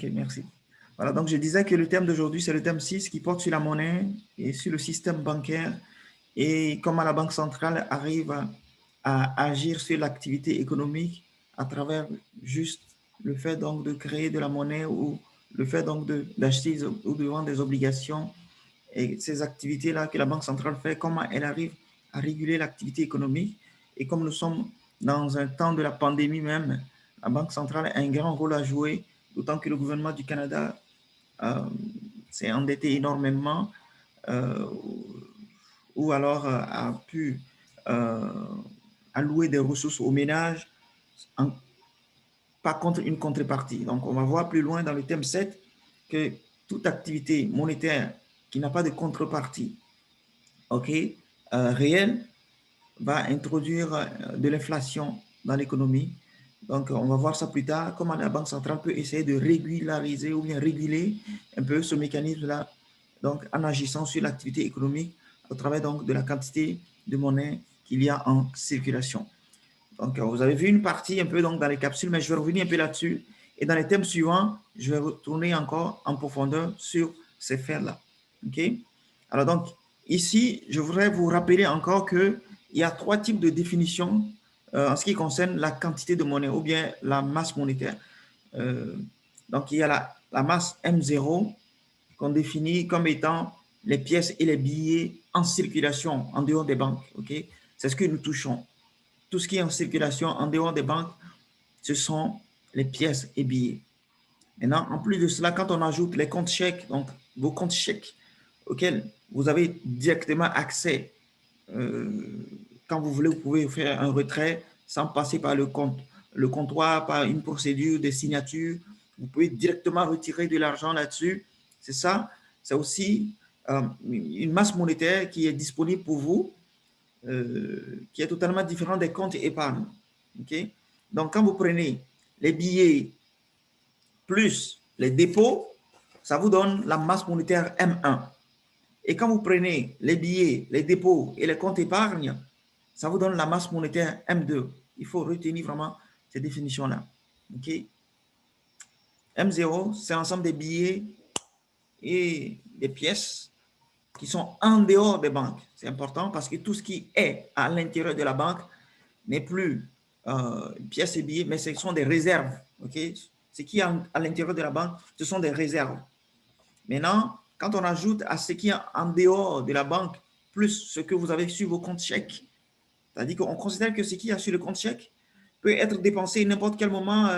Ok, merci. Voilà, donc je disais que le thème d'aujourd'hui, c'est le thème 6 qui porte sur la monnaie et sur le système bancaire et comment la Banque centrale arrive à agir sur l'activité économique à travers juste le fait donc de créer de la monnaie ou le fait donc d'acheter ou de vendre des obligations et ces activités-là que la Banque centrale fait, comment elle arrive à réguler l'activité économique. Et comme nous sommes dans un temps de la pandémie même, la Banque centrale a un grand rôle à jouer, d'autant que le gouvernement du Canada s'est endetté énormément ou alors a pu allouer des ressources aux ménages en, pas contre une contrepartie. Donc, on va voir plus loin dans le thème 7 que toute activité monétaire qui n'a pas de contrepartie réelle va introduire de l'inflation dans l'économie. Donc, on va voir ça plus tard, comment la Banque centrale peut essayer de régulariser ou bien réguler un peu ce mécanisme-là, donc en agissant sur l'activité économique au travers donc de la quantité de monnaie qu'il y a en circulation. Donc, vous avez vu une partie un peu donc dans les capsules, mais je vais revenir un peu là-dessus. Et dans les thèmes suivants, je vais retourner encore en profondeur sur ces faits-là. OK? Alors donc, ici, je voudrais vous rappeler encore qu'il y a 3 types de définitions en ce qui concerne la quantité de monnaie ou bien la masse monétaire. Donc, il y a la masse M0 qu'on définit comme étant les pièces et les billets en circulation en dehors des banques. OK? C'est ce que nous touchons. Tout ce qui est en circulation en dehors des banques, ce sont les pièces et billets. Maintenant, en plus de cela, quand on ajoute les comptes chèques, donc vos comptes chèques auxquels vous avez directement accès, quand vous voulez, vous pouvez faire un retrait sans passer par le comptoir, par une procédure de signature. Vous pouvez directement retirer de l'argent là-dessus. C'est ça. C'est aussi une masse monétaire qui est disponible pour vous, qui est totalement différent des comptes épargne. Okay? Donc, quand vous prenez les billets plus les dépôts, ça vous donne la masse monétaire M1. Et quand vous prenez les billets, les dépôts et les comptes épargne, ça vous donne la masse monétaire M2. Il faut retenir vraiment ces définitions-là. Okay? M0, c'est l'ensemble des billets et des pièces qui sont en dehors des banques. C'est important parce que tout ce qui est à l'intérieur de la banque n'est plus pièces et billets, mais ce sont des réserves. Okay? Ce qui est à l'intérieur de la banque, ce sont des réserves. Maintenant, quand on ajoute à ce qui est en dehors de la banque, plus ce que vous avez sur vos comptes chèques, c'est-à-dire qu'on considère que ce qui est sur le compte chèque peut être dépensé n'importe quel moment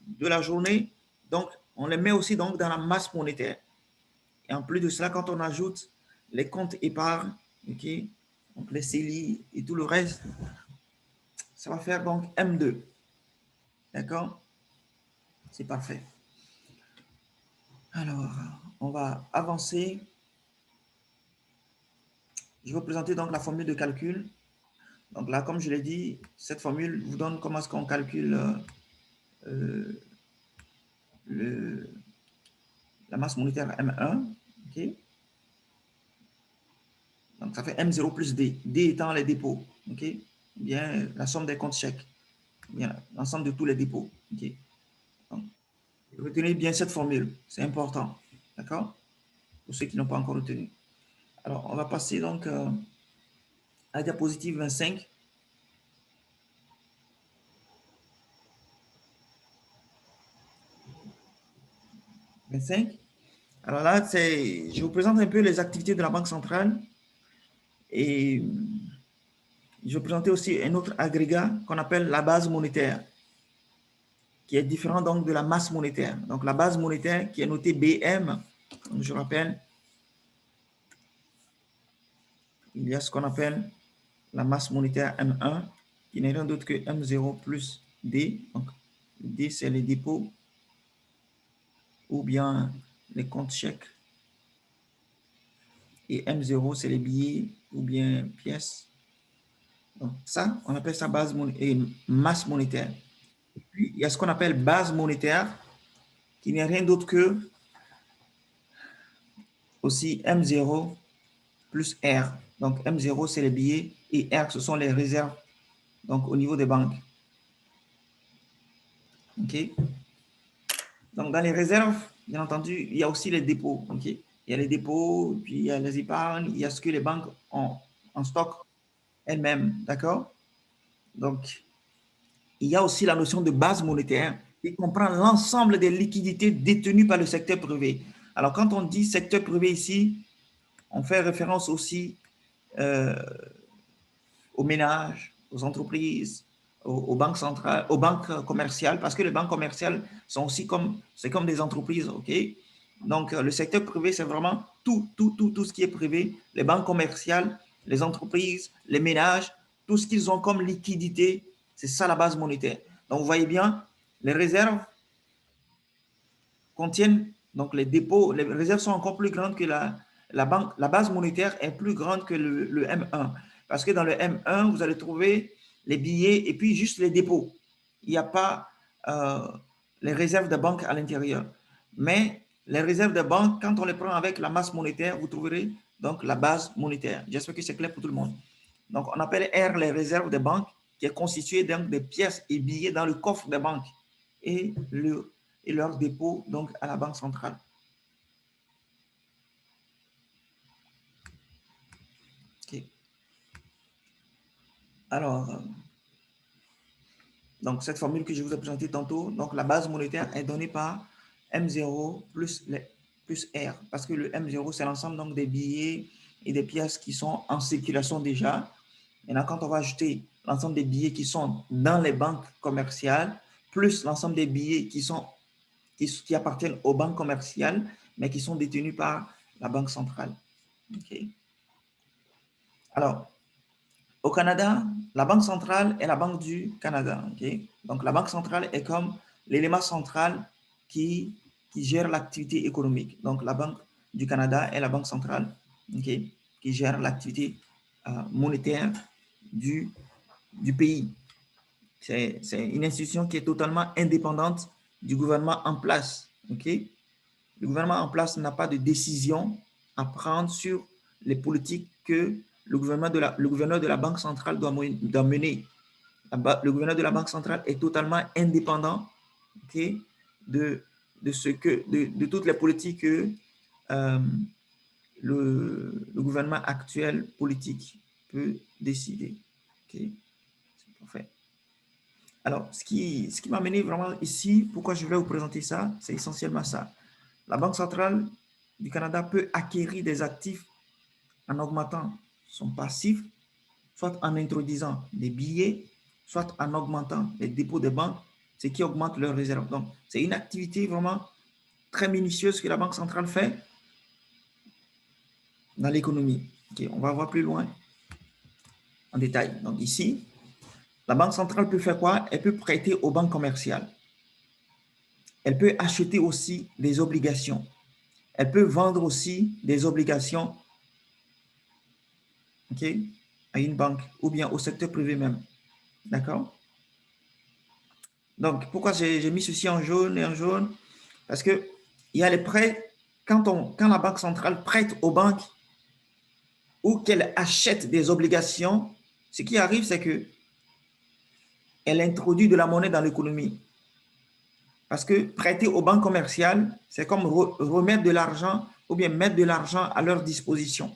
de la journée. Donc, on les met aussi donc dans la masse monétaire. Et en plus de cela, quand on ajoute les comptes épargne, okay, donc les CELI et tout le reste, ça va faire donc M2. D'accord? C'est parfait. Alors, on va avancer. Je vais vous présenter donc la formule de calcul. Donc là, comme je l'ai dit, cette formule vous donne comment est-ce qu'on calcule la masse monétaire M1. Okay? Donc ça fait M0 plus D. D étant les dépôts. Okay? Bien, la somme des comptes chèques. Bien, l'ensemble de tous les dépôts. Okay? Donc, retenez bien cette formule. C'est important. D'accord? Pour ceux qui n'ont pas encore retenu. Alors, on va passer donc à la diapositive 25. Alors là, je vous présente un peu les activités de la Banque centrale et je vais présenter aussi un autre agrégat qu'on appelle la base monétaire, qui est différent donc de la masse monétaire. Donc la base monétaire qui est notée BM, donc je rappelle, il y a ce qu'on appelle la masse monétaire M1, qui n'est rien d'autre que M0 plus D. Donc D, c'est les dépôts ou bien les comptes chèques. Et M0, c'est les billets ou bien pièces. Donc ça, on appelle ça masse monétaire. Et puis, il y a ce qu'on appelle base monétaire, qui n'est rien d'autre que aussi M0 plus R. Donc M0, c'est les billets et R, ce sont les réserves donc au niveau des banques. OK? Donc, dans les réserves, bien entendu, il y a aussi les dépôts. Okay? Il y a les dépôts, puis il y a les épargnes, il y a ce que les banques ont en stock elles-mêmes. D'accord? Donc, il y a aussi la notion de base monétaire qui comprend l'ensemble des liquidités détenues par le secteur privé. Alors, quand on dit secteur privé ici, on fait référence aussi aux ménages, aux entreprises, aux banques centrales, aux banques commerciales, parce que les banques commerciales sont aussi comme des entreprises, ok? Donc, le secteur privé, c'est vraiment tout ce qui est privé, les banques commerciales, les entreprises, les ménages, tout ce qu'ils ont comme liquidité, c'est ça la base monétaire. Donc, vous voyez bien, les réserves contiennent, donc les dépôts, les réserves sont encore plus grandes que la base monétaire est plus grande que le M1. Parce que dans le M1, vous allez trouver les billets et puis juste les dépôts. Il n'y a pas les réserves de banque à l'intérieur. Mais les réserves de banque, quand on les prend avec la masse monétaire, vous trouverez donc la base monétaire. J'espère que c'est clair pour tout le monde. Donc, on appelle R les réserves de banque, qui est constituée donc des pièces et billets dans le coffre des banques et leur dépôt donc à la banque centrale. Okay. Alors, donc cette formule que je vous ai présentée tantôt, donc la base monétaire est donnée par M0 plus R, parce que le M0, c'est l'ensemble donc des billets et des pièces qui sont en circulation déjà. Maintenant, quand on va ajouter l'ensemble des billets qui sont dans les banques commerciales, plus l'ensemble des billets qui appartiennent aux banques commerciales, mais qui sont détenus par la banque centrale. Okay. Alors, au Canada, la Banque centrale est la Banque du Canada. Okay? Donc, la Banque centrale est comme l'élément central qui gère l'activité économique. Donc, la Banque du Canada est la Banque centrale okay, qui gère l'activité monétaire du pays. C'est une institution qui est totalement indépendante du gouvernement en place. Okay? Le gouvernement en place n'a pas de décision à prendre sur les politiques que le gouverneur de la Banque centrale doit mener. Le gouverneur de la Banque centrale est totalement indépendant okay, de toutes les politiques que le gouvernement actuel politique peut décider. Okay. C'est parfait. Alors, ce qui m'a mené vraiment ici, pourquoi je vais vous présenter ça, c'est essentiellement ça. La Banque centrale du Canada peut acquérir des actifs en augmentant son passif, soit en introduisant des billets, soit en augmentant les dépôts des banques, ce qui augmente leurs réserves. Donc, c'est une activité vraiment très minutieuse que la Banque centrale fait dans l'économie. Okay, on va voir plus loin en détail. Donc ici, la Banque centrale peut faire quoi? Elle peut prêter aux banques commerciales. Elle peut acheter aussi des obligations. Elle peut vendre aussi des obligations okay, à une banque ou bien au secteur privé même. D'accord? Donc, pourquoi j'ai mis ceci en jaune et en jaune? Parce qu'il y a les prêts, quand la Banque centrale prête aux banques ou qu'elle achète des obligations, ce qui arrive, c'est qu'elle introduit de la monnaie dans l'économie. Parce que prêter aux banques commerciales, c'est comme remettre de l'argent ou bien mettre de l'argent à leur disposition.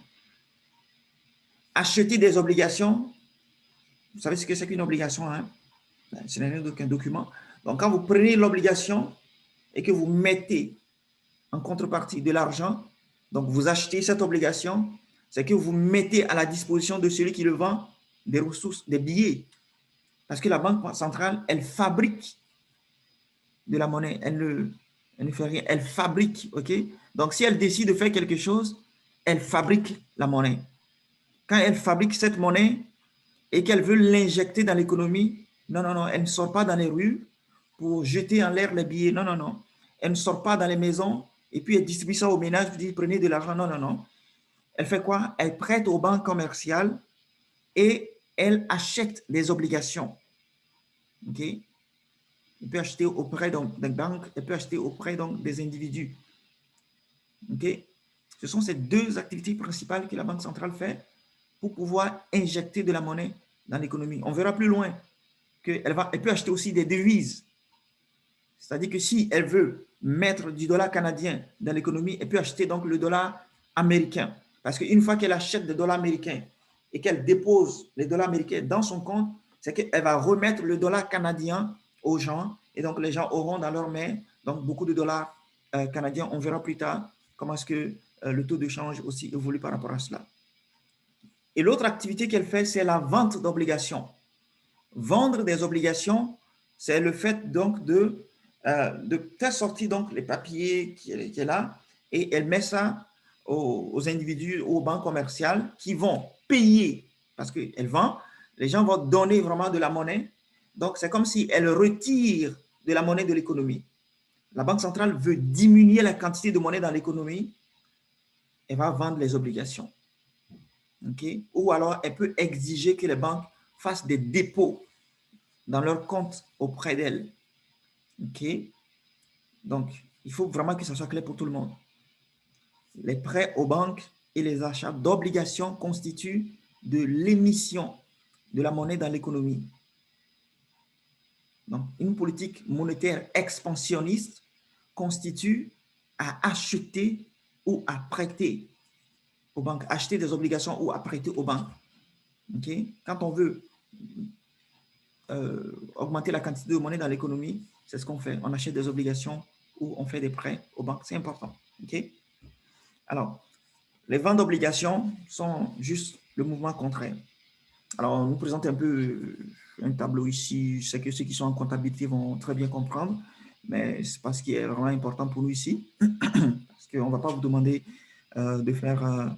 Acheter des obligations, vous savez ce que c'est qu'une obligation, hein? Ce n'est rien qu'un document. Donc, quand vous prenez l'obligation et que vous mettez en contrepartie de l'argent, donc vous achetez cette obligation, c'est que vous mettez à la disposition de celui qui le vend des ressources, des billets. Parce que la Banque centrale, elle fabrique de la monnaie. Elle ne fait rien. Elle fabrique, OK? Donc, si elle décide de faire quelque chose, elle fabrique la monnaie. Quand elle fabrique cette monnaie et qu'elle veut l'injecter dans l'économie, non, non, non, elle ne sort pas dans les rues pour jeter en l'air les billets. Non, non, non. Elle ne sort pas dans les maisons et puis elle distribue ça aux ménages, puis dit prenez de l'argent. Non, non, non. Elle fait quoi? Elle prête aux banques commerciales et elle achète des obligations. OK? Elle peut acheter auprès des banques, elle peut acheter auprès donc, des individus. OK? Ce sont ces deux activités principales que la Banque centrale fait pour pouvoir injecter de la monnaie dans l'économie. On verra plus loin qu'elle peut acheter aussi des devises. C'est-à-dire que si elle veut mettre du dollar canadien dans l'économie, elle peut acheter donc le dollar américain. Parce qu'une fois qu'elle achète des dollars américains et qu'elle dépose les dollars américains dans son compte, c'est qu'elle va remettre le dollar canadien aux gens et donc les gens auront dans leurs mains donc beaucoup de dollars canadiens. On verra plus tard comment est-ce que le taux de change aussi évolue par rapport à cela. Et l'autre activité qu'elle fait, c'est la vente d'obligations. Vendre des obligations, c'est le fait donc de faire sortir donc les papiers qui est là et elle met ça aux individus, aux banques commerciales qui vont payer parce qu'elle vend. Les gens vont donner vraiment de la monnaie. Donc, c'est comme si elle retire de la monnaie de l'économie. La Banque centrale veut diminuer la quantité de monnaie dans l'économie. Elle va vendre les obligations. Okay? Ou alors, elle peut exiger que les banques fassent des dépôts dans leur compte auprès d'elle. OK? Donc, il faut vraiment que ça soit clair pour tout le monde. Les prêts aux banques et les achats d'obligations constituent de l'émission de la monnaie dans l'économie. Donc, une politique monétaire expansionniste constitue à acheter ou à prêter aux banques, acheter des obligations ou à prêter aux banques. Okay? Quand on veut augmenter la quantité de monnaie dans l'économie, c'est ce qu'on fait. On achète des obligations ou on fait des prêts aux banques. C'est important. Okay? Alors, les ventes d'obligations sont juste le mouvement contraire. Alors, on nous présente un peu un tableau ici. Je sais que ceux qui sont en comptabilité vont très bien comprendre, mais c'est pas ce qui est vraiment important pour nous ici. Parce qu'on ne va pas vous demander de faire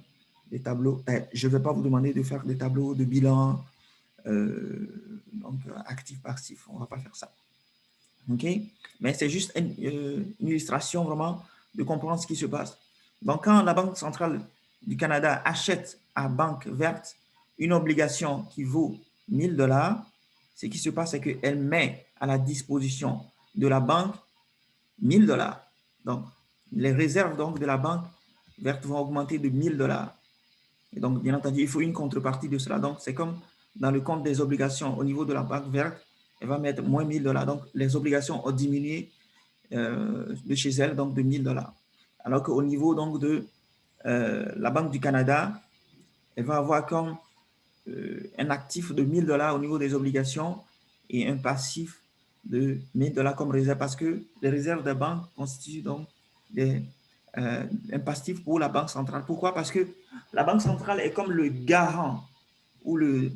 des tableaux. Je ne vais pas vous demander de faire des tableaux de bilan, donc actif-passif. On ne va pas faire ça. OK? Mais c'est juste une illustration vraiment de comprendre ce qui se passe. Donc, quand la Banque centrale du Canada achète à Banque verte une obligation qui vaut 1000 $, ce qui se passe, c'est qu'elle met à la disposition de la banque 1000 $. Donc, les réserves donc, de la banque verte vont augmenter de 1000 $. Et donc, bien entendu, il faut une contrepartie de cela. Donc, c'est comme dans le compte des obligations au niveau de la banque verte, elle va mettre moins 1000 $. Donc, les obligations ont diminué de chez elle, donc de 1000 $. Alors qu'au niveau donc, de la Banque du Canada, elle va avoir comme un actif de 1000 $ au niveau des obligations et un passif de 1000 $ comme réserve parce que les réserves des banques constituent donc un passif pour la Banque centrale. Pourquoi? Parce que la Banque centrale est comme le garant ou le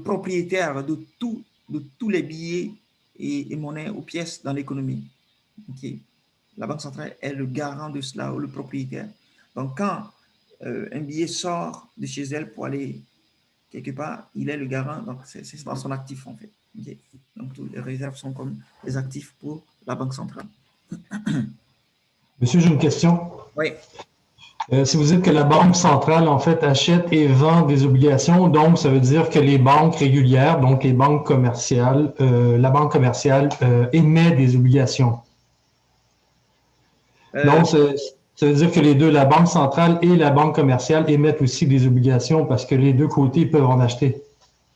propriétaire de tous les billets et monnaies ou pièces dans l'économie. Okay. La Banque centrale est le garant de cela ou le propriétaire. Donc, quand un billet sort de chez elle pour aller quelque part, il est le garant, donc c'est dans son actif en fait. Okay. Donc, toutes les réserves sont comme des actifs pour la Banque centrale. Monsieur, j'ai une question. Oui. Si vous dites que la Banque centrale, en fait, achète et vend des obligations, donc ça veut dire que les banques régulières, donc les banques commerciales, la banque commerciale émet des obligations. Donc, ça veut dire que les deux, la Banque centrale et la banque commerciale, émettent aussi des obligations parce que les deux côtés peuvent en acheter.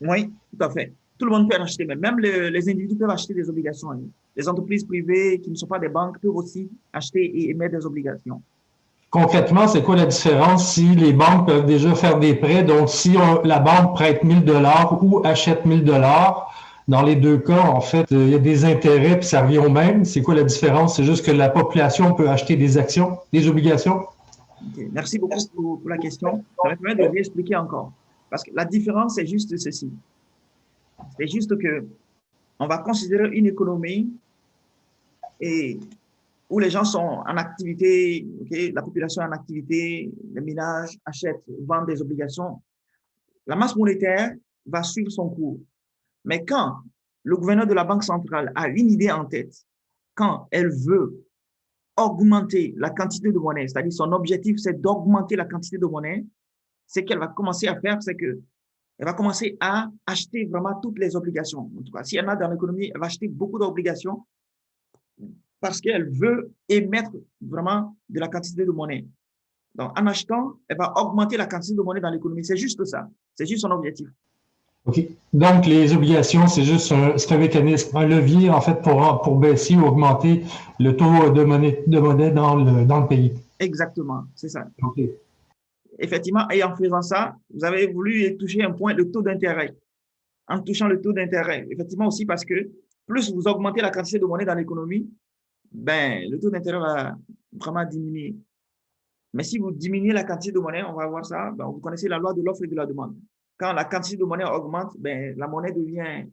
Oui, tout à fait. Tout le monde peut en acheter, même les individus peuvent acheter des obligations. Les entreprises privées qui ne sont pas des banques peuvent aussi acheter et émettre des obligations. Concrètement, c'est quoi la différence si les banques peuvent déjà faire des prêts? Donc, si la banque prête 1000 $ ou achète 1000 $, dans les deux cas, en fait, il y a des intérêts puis ça revient au même. C'est quoi la différence? C'est juste que la population peut acheter des actions, des obligations? Okay. Merci beaucoup pour la question. Ça me permet de réexpliquer encore. Parce que la différence, c'est juste ceci. C'est juste que on va considérer une économie et où les gens sont en activité, okay, la population est en activité, les ménages achètent, vendent des obligations. La masse monétaire va suivre son cours. Mais quand le gouverneur de la Banque centrale a une idée en tête, quand elle veut augmenter la quantité de monnaie, c'est-à-dire son objectif, c'est d'augmenter la quantité de monnaie, ce qu'elle va commencer à faire, c'est qu'elle va commencer à acheter vraiment toutes les obligations. En tout cas, si elle en a dans l'économie, elle va acheter beaucoup d'obligations parce qu'elle veut émettre vraiment de la quantité de monnaie. Donc, en achetant, elle va augmenter la quantité de monnaie dans l'économie. C'est juste ça. C'est juste son objectif. OK. Donc, les obligations, c'est juste c'est un mécanisme, un levier, en fait, pour baisser ou augmenter le taux de monnaie dans le pays. Exactement, c'est ça. OK. Effectivement, et en faisant ça, vous avez voulu toucher un point, le taux d'intérêt. En touchant le taux d'intérêt, effectivement aussi parce que plus vous augmentez la quantité de monnaie dans l'économie, ben, le taux d'intérêt va vraiment diminuer. Mais si vous diminuez la quantité de monnaie, on va voir ça, ben, vous connaissez la loi de l'offre et de la demande. Quand la quantité de monnaie augmente, ben, la monnaie devient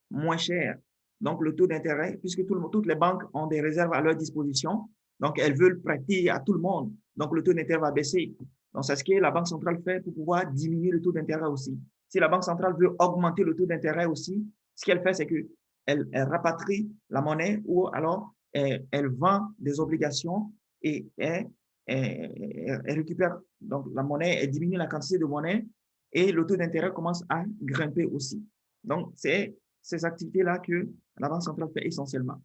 moins chère. Donc, le taux d'intérêt, puisque toutes les banques ont des réserves à leur disposition, donc elles veulent prêter à tout le monde. Donc, le taux d'intérêt va baisser. Donc, c'est ce que la Banque centrale fait pour pouvoir diminuer le taux d'intérêt aussi. Si la Banque centrale veut augmenter le taux d'intérêt aussi, ce qu'elle fait, c'est qu'elle rapatrie la monnaie ou alors elle vend des obligations et elle récupère donc la monnaie, elle diminue la quantité de monnaie et le taux d'intérêt commence à grimper aussi. Donc, c'est ces activités-là que la Banque centrale fait essentiellement.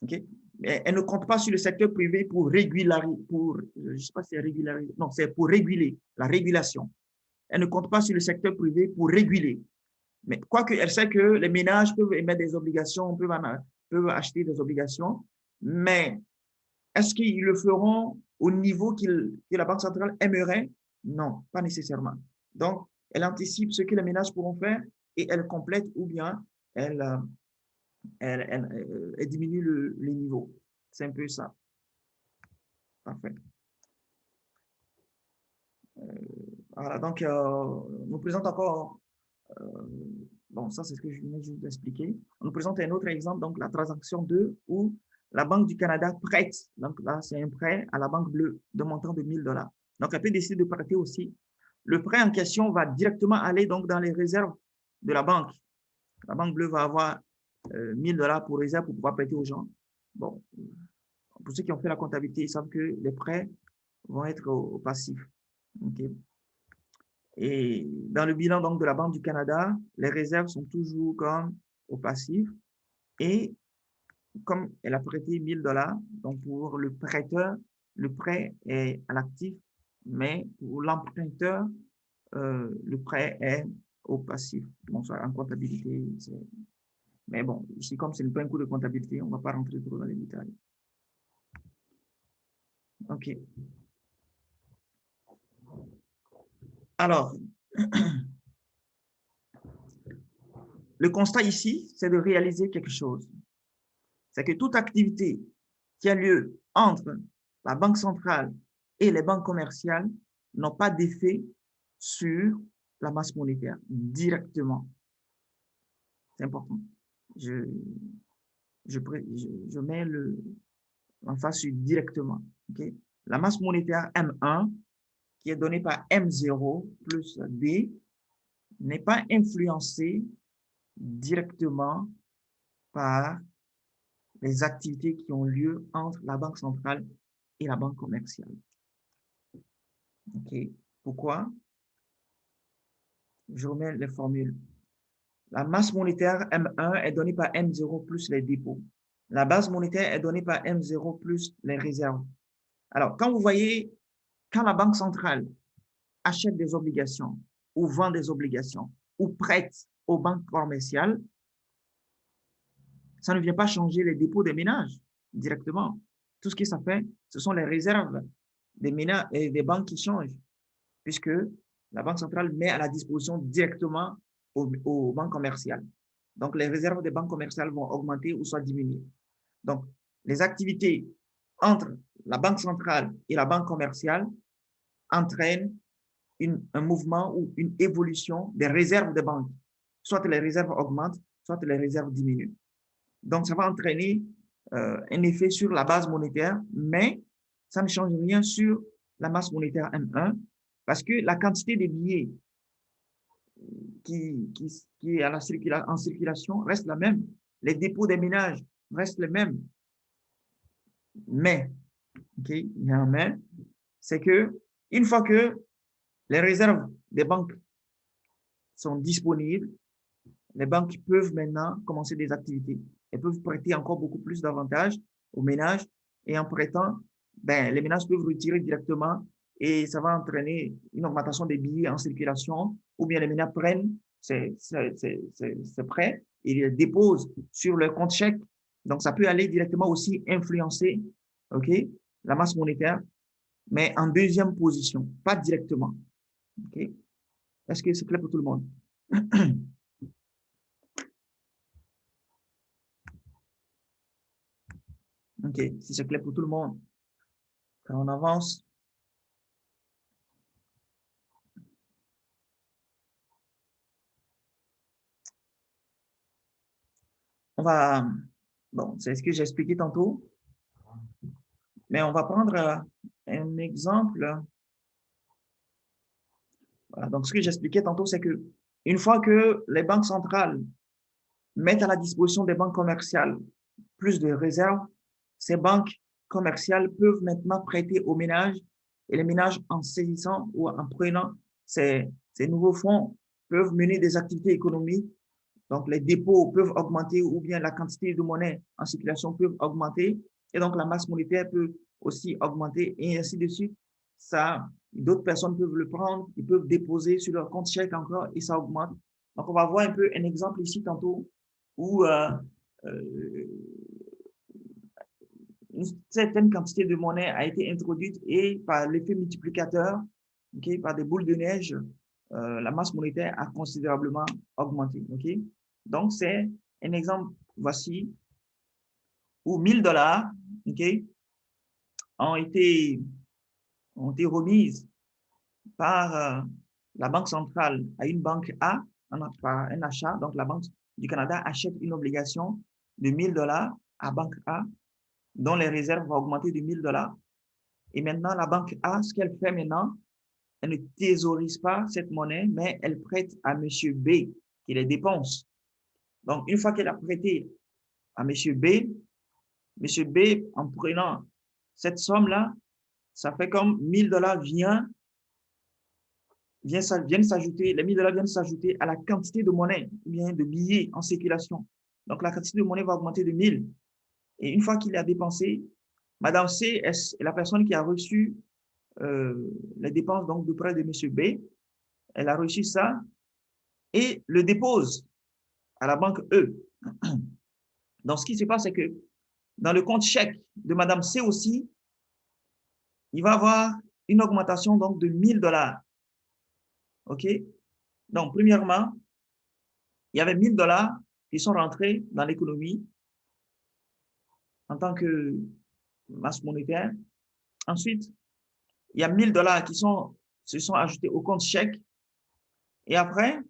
Okay? Mais elle ne compte pas sur le secteur privé pour régulariser, je ne sais pas si c'est régulariser, non, c'est pour réguler, la régulation. Elle ne compte pas sur le secteur privé pour réguler. Mais quoique, elle sait que les ménages peuvent émettre des obligations, peuvent acheter des obligations, mais est-ce qu'ils le feront au niveau que la Banque centrale aimerait? Non, pas nécessairement. Donc, elle anticipe ce que les ménages pourront faire et elle complète ou bien elle, elle diminue les niveaux. C'est un peu ça. Parfait. Voilà, donc, nous présente encore, bon, ça c'est ce que je venais juste d'expliquer. On nous présente un autre exemple, donc la transaction 2 où la Banque du Canada prête, donc là c'est un prêt à la Banque bleue de montant de 1000 $. Donc, elle peut décider de prêter aussi. Le prêt en question va directement aller donc dans les réserves de la banque. La Banque bleue va avoir 1000 $ pour réserve pour pouvoir prêter aux gens. Bon, pour ceux qui ont fait la comptabilité, ils savent que les prêts vont être au passif. Okay. Et dans le bilan donc, de la Banque du Canada, les réserves sont toujours comme au passif. Et comme elle a prêté 1000 $, donc pour le prêteur, le prêt est à l'actif, mais pour l'emprunteur, le prêt est au passif. Bon, ça, en comptabilité, mais bon, ici, comme ce n'est pas un cours de comptabilité, on ne va pas rentrer trop dans les détails. OK. Alors, le constat ici, c'est de réaliser quelque chose. C'est que toute activité qui a lieu entre la Banque centrale et les banques commerciales n'ont pas d'effet sur la masse monétaire directement. C'est important. Je mets l'emphase sur directement. Okay? La masse monétaire M1, qui est donnée par M0 plus D, n'est pas influencée directement par les activités qui ont lieu entre la Banque centrale et la banque commerciale. Okay. Pourquoi? Je remets les formules. La masse monétaire M1 est donnée par M0 plus les dépôts. La base monétaire est donnée par M0 plus les réserves. Alors, quand vous voyez, quand la Banque centrale achète des obligations ou vend des obligations ou prête aux banques commerciales, ça ne vient pas changer les dépôts des ménages directement. Tout ce que ça fait, ce sont les réserves des ménages et des banques qui changent, puisque la Banque centrale met à la disposition directement aux banques commerciales. Donc, les réserves des banques commerciales vont augmenter ou soit diminuer. Donc, les activités entre la Banque centrale et la banque commerciale entraînent un mouvement ou une évolution des réserves des banques. Soit les réserves augmentent, soit les réserves diminuent. Donc, ça va entraîner un effet sur la base monétaire, mais ça ne change rien sur la masse monétaire M1 parce que la quantité de billets qui est en circulation reste la même. Les dépôts des ménages restent les mêmes. Mais, okay, il y a un mais, c'est que une fois que les réserves des banques sont disponibles, les banques peuvent maintenant commencer des activités. Elles peuvent prêter encore beaucoup plus d'avantages aux ménages et en prêtant, ben, les ménages peuvent retirer directement et ça va entraîner une augmentation des billets en circulation ou bien les ménages prennent ces prêts, ils les déposent sur leur compte chèque. Donc, ça peut aller directement aussi influencer, OK, la masse monétaire, mais en deuxième position, pas directement. OK? Est-ce que c'est clair pour tout le monde? OK, si c'est clair pour tout le monde, quand on avance. On va, bon, c'est ce que j'ai expliqué tantôt, mais on va prendre un exemple. Voilà, donc, ce que j'expliquais tantôt, c'est que une fois que les banques centrales mettent à la disposition des banques commerciales plus de réserves, ces banques commerciales peuvent maintenant prêter aux ménages et les ménages, en saisissant ou en prenant ces nouveaux fonds, peuvent mener des activités économiques. Donc, les dépôts peuvent augmenter ou bien la quantité de monnaie en circulation peut augmenter et donc la masse monétaire peut aussi augmenter et ainsi de suite. Ça, d'autres personnes peuvent le prendre, ils peuvent déposer sur leur compte chèque encore et ça augmente. Donc, on va voir un peu un exemple ici tantôt où une certaine quantité de monnaie a été introduite et par l'effet multiplicateur, okay, par des boules de neige, la masse monétaire a considérablement augmenté. Okay? Donc, c'est un exemple, voici, où 1000 $, okay, ont été remises par la Banque centrale à une banque A, par un achat. Donc, la Banque du Canada achète une obligation de 1000 $ à banque A, dont les réserves vont augmenter de 1000 $. Et maintenant, la banque A, ce qu'elle fait maintenant, elle ne thésaurise pas cette monnaie, mais elle prête à M. B qui les dépense. Donc, une fois qu'elle a prêté à M. B, M. B, en prenant cette somme-là, ça fait comme 1000 $ viennent s'ajouter, les 1000 $ viennent s'ajouter à la quantité de monnaie, ou bien de billets en circulation. Donc, la quantité de monnaie va augmenter de 1000. Et une fois qu'il a dépensé, Madame C est la personne qui a reçu les dépenses donc de près de M. B. Elle a reçu ça et le dépose à la banque E. Donc, ce qui se passe, c'est que dans le compte chèque de Madame C aussi, il va avoir une augmentation donc de 1000 $. OK? Donc, premièrement, il y avait 1000 $ qui sont rentrés dans l'économie en tant que masse monétaire. Ensuite, il y a 1000 $ qui se sont ajoutés au compte chèque. Et après,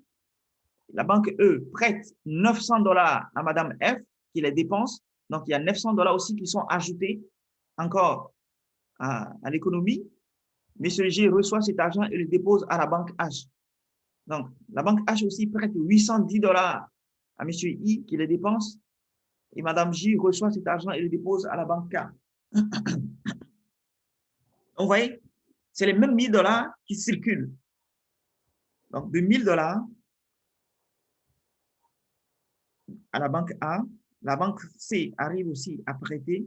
la banque E prête 900 $ à Madame F qui les dépense. Donc, il y a 900 $ aussi qui sont ajoutés encore à l'économie. Monsieur G reçoit cet argent et le dépose à la banque H. Donc, la banque H aussi prête 810 $ à monsieur I qui les dépense. Et Madame J reçoit cet argent et le dépose à la banque K. Donc, vous voyez, c'est les mêmes 1000 $ qui circulent. Donc, de 1000 $ à la banque A, la banque C arrive aussi à prêter,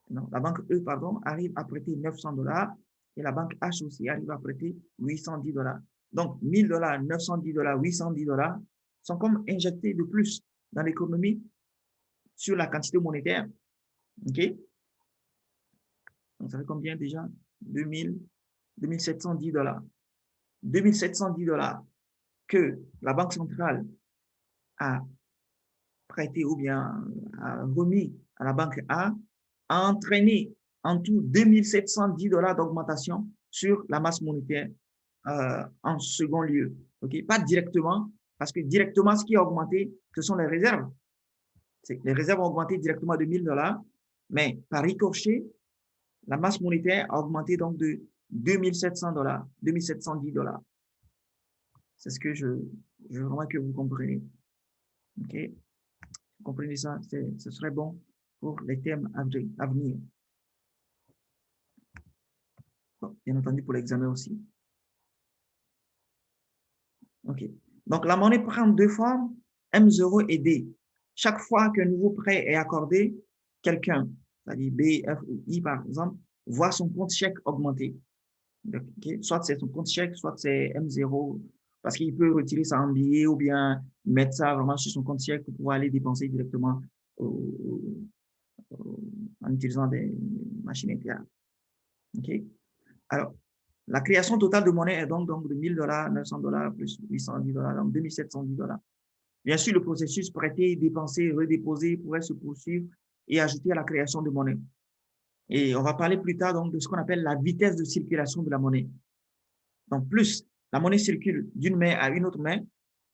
non, la banque E, pardon, arrive à prêter 900 $ et la banque H aussi arrive à prêter 810 $. Donc, 1000 $, 910 $, 810 $ sont comme injectés de plus dans l'économie sur la quantité monétaire. OK? Donc, ça fait combien déjà? 2710 $. 2710 $ que la Banque centrale a prêté ou bien a remis à la banque A a entraîné en tout 2710 $ d'augmentation sur la masse monétaire en second lieu. Okay? Pas directement, parce que directement, ce qui a augmenté, ce sont les réserves. Les réserves ont augmenté directement de 1000 $, mais par ricochet, la masse monétaire a augmenté donc de 2700 $, 2710 $. C'est ce que je veux vraiment que vous compreniez. OK? Vous comprenez ça? Ce serait bon pour les thèmes à venir. Bon, bien entendu, pour l'examen aussi. OK. Donc, la monnaie prend deux formes, M0 et D. Chaque fois qu'un nouveau prêt est accordé, quelqu'un, c'est-à-dire B, F ou I par exemple, voit son compte chèque augmenter. Okay? Soit c'est son compte chèque, soit c'est M0 parce qu'il peut retirer ça en billet ou bien mettre ça vraiment sur son compte chèque pour pouvoir aller dépenser directement en utilisant des machines internes. OK? Alors, la création totale de monnaie est donc de $1 000, $900 plus $810, donc $2 710. Bien sûr, le processus prêter, dépenser, redéposer pourrait se poursuivre et ajouter à la création de monnaie. Et on va parler plus tard donc de ce qu'on appelle la vitesse de circulation de la monnaie. Donc, plus la monnaie circule d'une main à une autre main,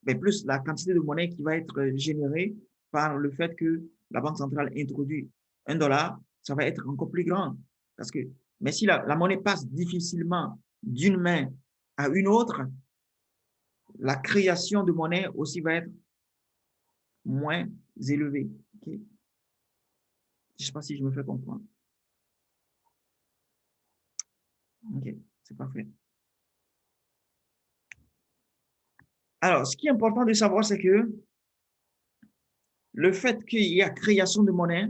mais plus la quantité de monnaie qui va être générée par le fait que la Banque centrale introduit $1, ça va être encore plus grand. Parce que, mais si la monnaie passe difficilement d'une main à une autre, la création de monnaie aussi va être moins élevée. Okay? Je ne sais pas si je me fais comprendre. OK, c'est parfait. Alors, ce qui est important de savoir, c'est que le fait qu'il y a création de monnaie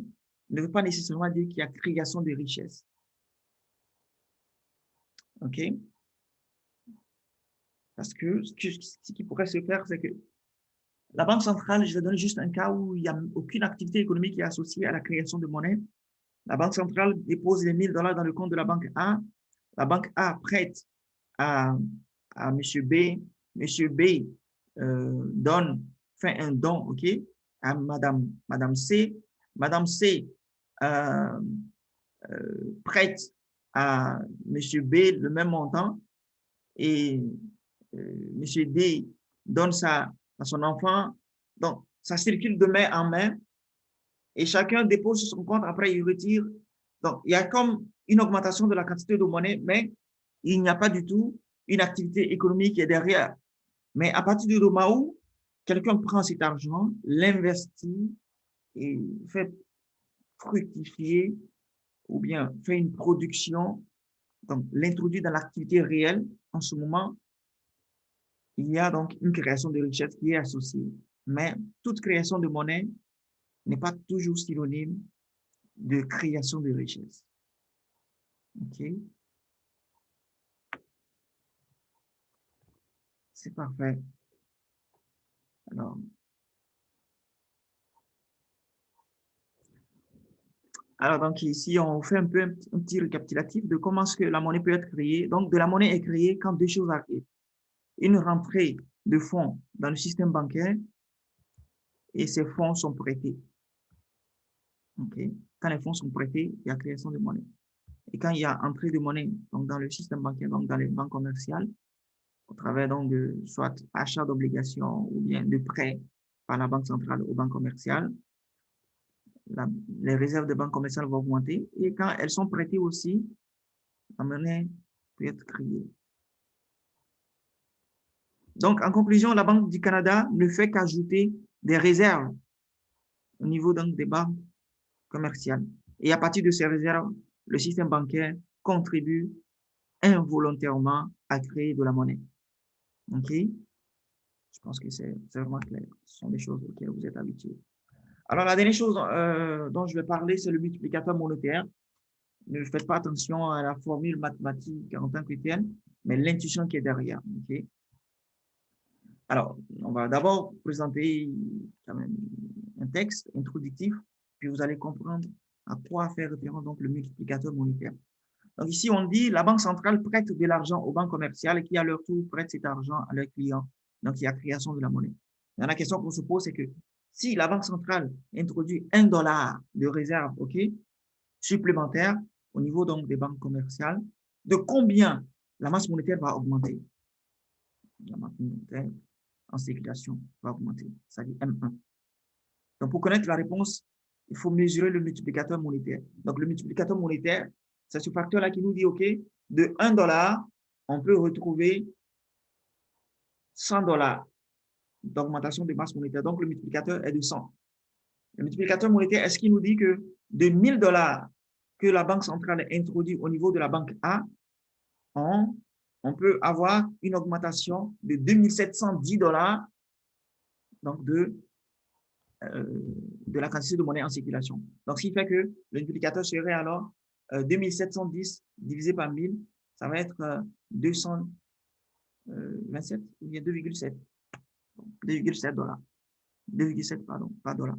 ne veut pas nécessairement dire qu'il y a création de richesse. OK? Parce que ce qui pourrait se faire, c'est que la Banque centrale, je vais donner juste un cas où il n'y a aucune activité économique qui est associée à la création de monnaie. La Banque centrale dépose les $1 000 dans le compte de la banque A. La banque A prête à M. B. M. B fait un don, OK, à Madame C. Madame C prête à M. B le même montant et M. D donne ça à son enfant. Donc, ça circule de main en main et chacun dépose sur son compte, après il retire. Donc, il y a comme une augmentation de la quantité de monnaie, mais il n'y a pas du tout une activité économique qui est derrière. Mais à partir du moment où quelqu'un prend cet argent, l'investit et fait fructifier ou bien fait une production, donc l'introduit dans l'activité réelle, en ce moment, il y a donc une création de richesse qui est associée. Mais toute création de monnaie n'est pas toujours synonyme de création de richesse. OK? C'est parfait. Alors, donc ici, on fait un peu un petit récapitulatif de comment est-ce que la monnaie peut être créée. Donc, de la monnaie est créée quand deux choses arrivent. Une rentrée de fonds dans le système bancaire et ces fonds sont prêtés. Okay? Quand les fonds sont prêtés, il y a création de monnaie. Et quand il y a entrée de monnaie donc dans le système bancaire, donc dans les banques commerciales, au travers donc de soit achat d'obligations ou bien de prêts par la banque centrale aux banques commerciales, les réserves des banques commerciales vont augmenter et quand elles sont prêtées aussi, la monnaie peut être créée. Donc, en conclusion, la Banque du Canada ne fait qu'ajouter des réserves au niveau donc, des banques commerciales. Et à partir de ces réserves, le système bancaire contribue involontairement à créer de la monnaie. OK? Je pense que c'est vraiment clair. Ce sont des choses auxquelles vous êtes habitués. Alors, la dernière chose dont je vais parler, c'est le multiplicateur monétaire. Ne faites pas attention à la formule mathématique en tant que telle, mais l'intuition qui est derrière. OK? Alors, on va d'abord présenter quand même un texte introductif, puis vous allez comprendre à quoi fait référence donc le multiplicateur monétaire. Donc ici, on dit la banque centrale prête de l'argent aux banques commerciales qui, à leur tour, prêtent cet argent à leurs clients. Donc, il y a création de la monnaie. Et la question qu'on se pose, c'est que si la banque centrale introduit $1 de réserve, OK, supplémentaire au niveau donc des banques commerciales, de combien la masse monétaire va augmenter? La masse monétaire en circulation va augmenter, c'est-à-dire M1. Donc, pour connaître la réponse, il faut mesurer le multiplicateur monétaire. Donc, le multiplicateur monétaire, c'est ce facteur-là qui nous dit, OK, de $1, on peut retrouver $100 d'augmentation de masse monétaire. Donc, le multiplicateur est de 100. Le multiplicateur monétaire, est-ce qu'il nous dit que de $1000 que la Banque centrale introduit au niveau de la banque A, on peut avoir une augmentation de $2710 donc de la quantité de monnaie en circulation. Donc, ce qui fait que le multiplicateur serait alors 2710 divisé par 1000, ça va être 200 27 ou bien 2,7. 2,7 dollars. 2,7, pardon, pas dollars.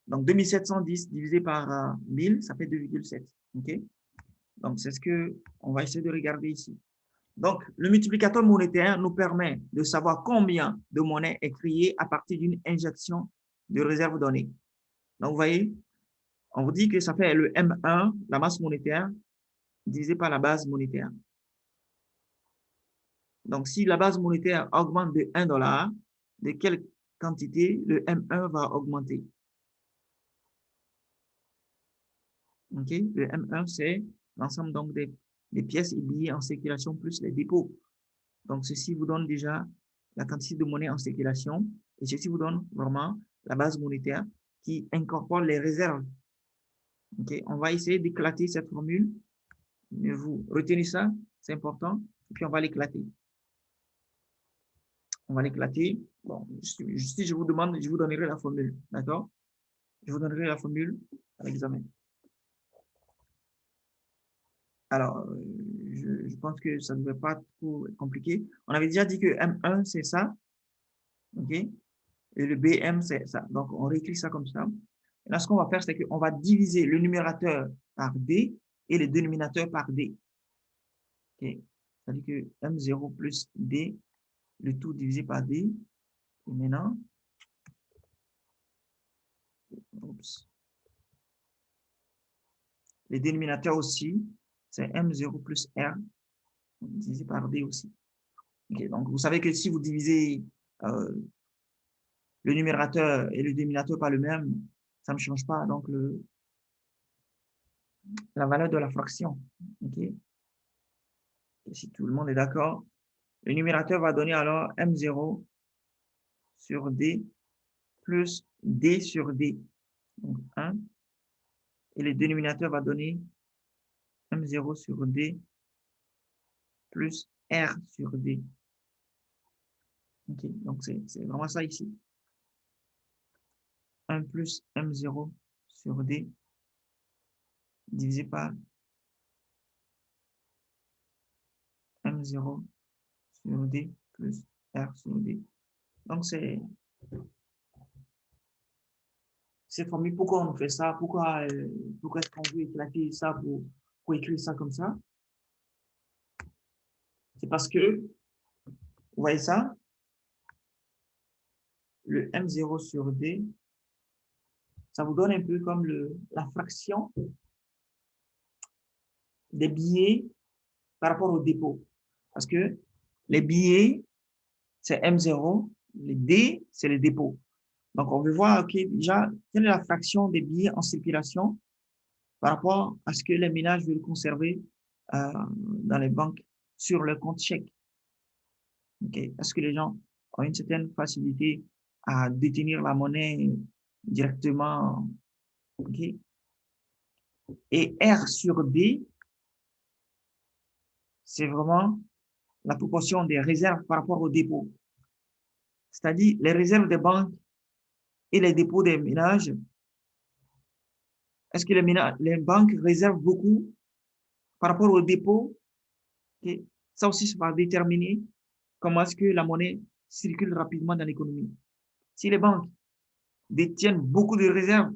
Donc, 2710 divisé par 1000, ça fait 2,7. OK? Donc, c'est ce qu'on va essayer de regarder ici. Donc, le multiplicateur monétaire nous permet de savoir combien de monnaie est créée à partir d'une injection de réserve donnée. Donc, vous voyez, on vous dit que ça fait le M1, la masse monétaire, divisé par la base monétaire. Donc, si la base monétaire augmente de 1 dollar, de quelle quantité le M1 va augmenter? OK? Le M1, c'est l'ensemble donc des pièces et billets en circulation plus les dépôts. Donc, ceci vous donne déjà la quantité de monnaie en circulation et ceci vous donne vraiment la base monétaire qui incorpore les réserves. OK? On va essayer d'éclater cette formule. Mais vous retenez ça, c'est important. Et puis, on va l'éclater. On va l'éclater. Bon, si je vous demande, je vous donnerai la formule. D'accord? Je vous donnerai la formule à l'examen. Alors, je pense que ça ne devrait pas trop être compliqué. On avait déjà dit que M1, c'est ça. OK? Et le BM, c'est ça. Donc, on réécrit ça comme ça. Et là, ce qu'on va faire, c'est qu'on va diviser le numérateur par D et le dénominateur par D. OK? C'est-à-dire que M0 plus D, le tout divisé par D. Et maintenant, oups. Les dénominateurs aussi, c'est M0 plus R divisé par D aussi. Okay, donc, vous savez que si vous divisez le numérateur et le dénominateur par le même, ça ne change pas donc la valeur de la fraction. Okay. Et si tout le monde est d'accord, le numérateur va donner alors M0 sur D plus D sur D. Donc 1. Et le dénominateur va donner M0 sur D plus R sur D. Okay, donc, c'est vraiment ça ici. 1 plus M0 sur D divisé par M0 sur D plus R sur D. Donc, c'est cette formule. Pourquoi on fait ça? Pourquoi est-ce qu'on veut éclater ça pour écrire ça comme ça? C'est parce que, vous voyez ça? Le M0 sur D, ça vous donne un peu comme la fraction des billets par rapport au dépôt. Parce que les billets, c'est M0, les D, c'est les dépôts. Donc, on veut voir, OK, déjà, quelle est la fraction des billets en circulation par rapport à ce que les ménages veulent conserver dans les banques sur leur compte chèque. Okay. Est-ce que les gens ont une certaine facilité à détenir la monnaie directement? Okay. Et R sur D, c'est vraiment la proportion des réserves par rapport aux dépôts. C'est-à-dire les réserves des banques et les dépôts des ménages. Est-ce que les banques réservent beaucoup par rapport aux dépôts? Okay. Ça aussi, ça va déterminer comment est-ce que la monnaie circule rapidement dans l'économie. Si les banques détiennent beaucoup de réserves,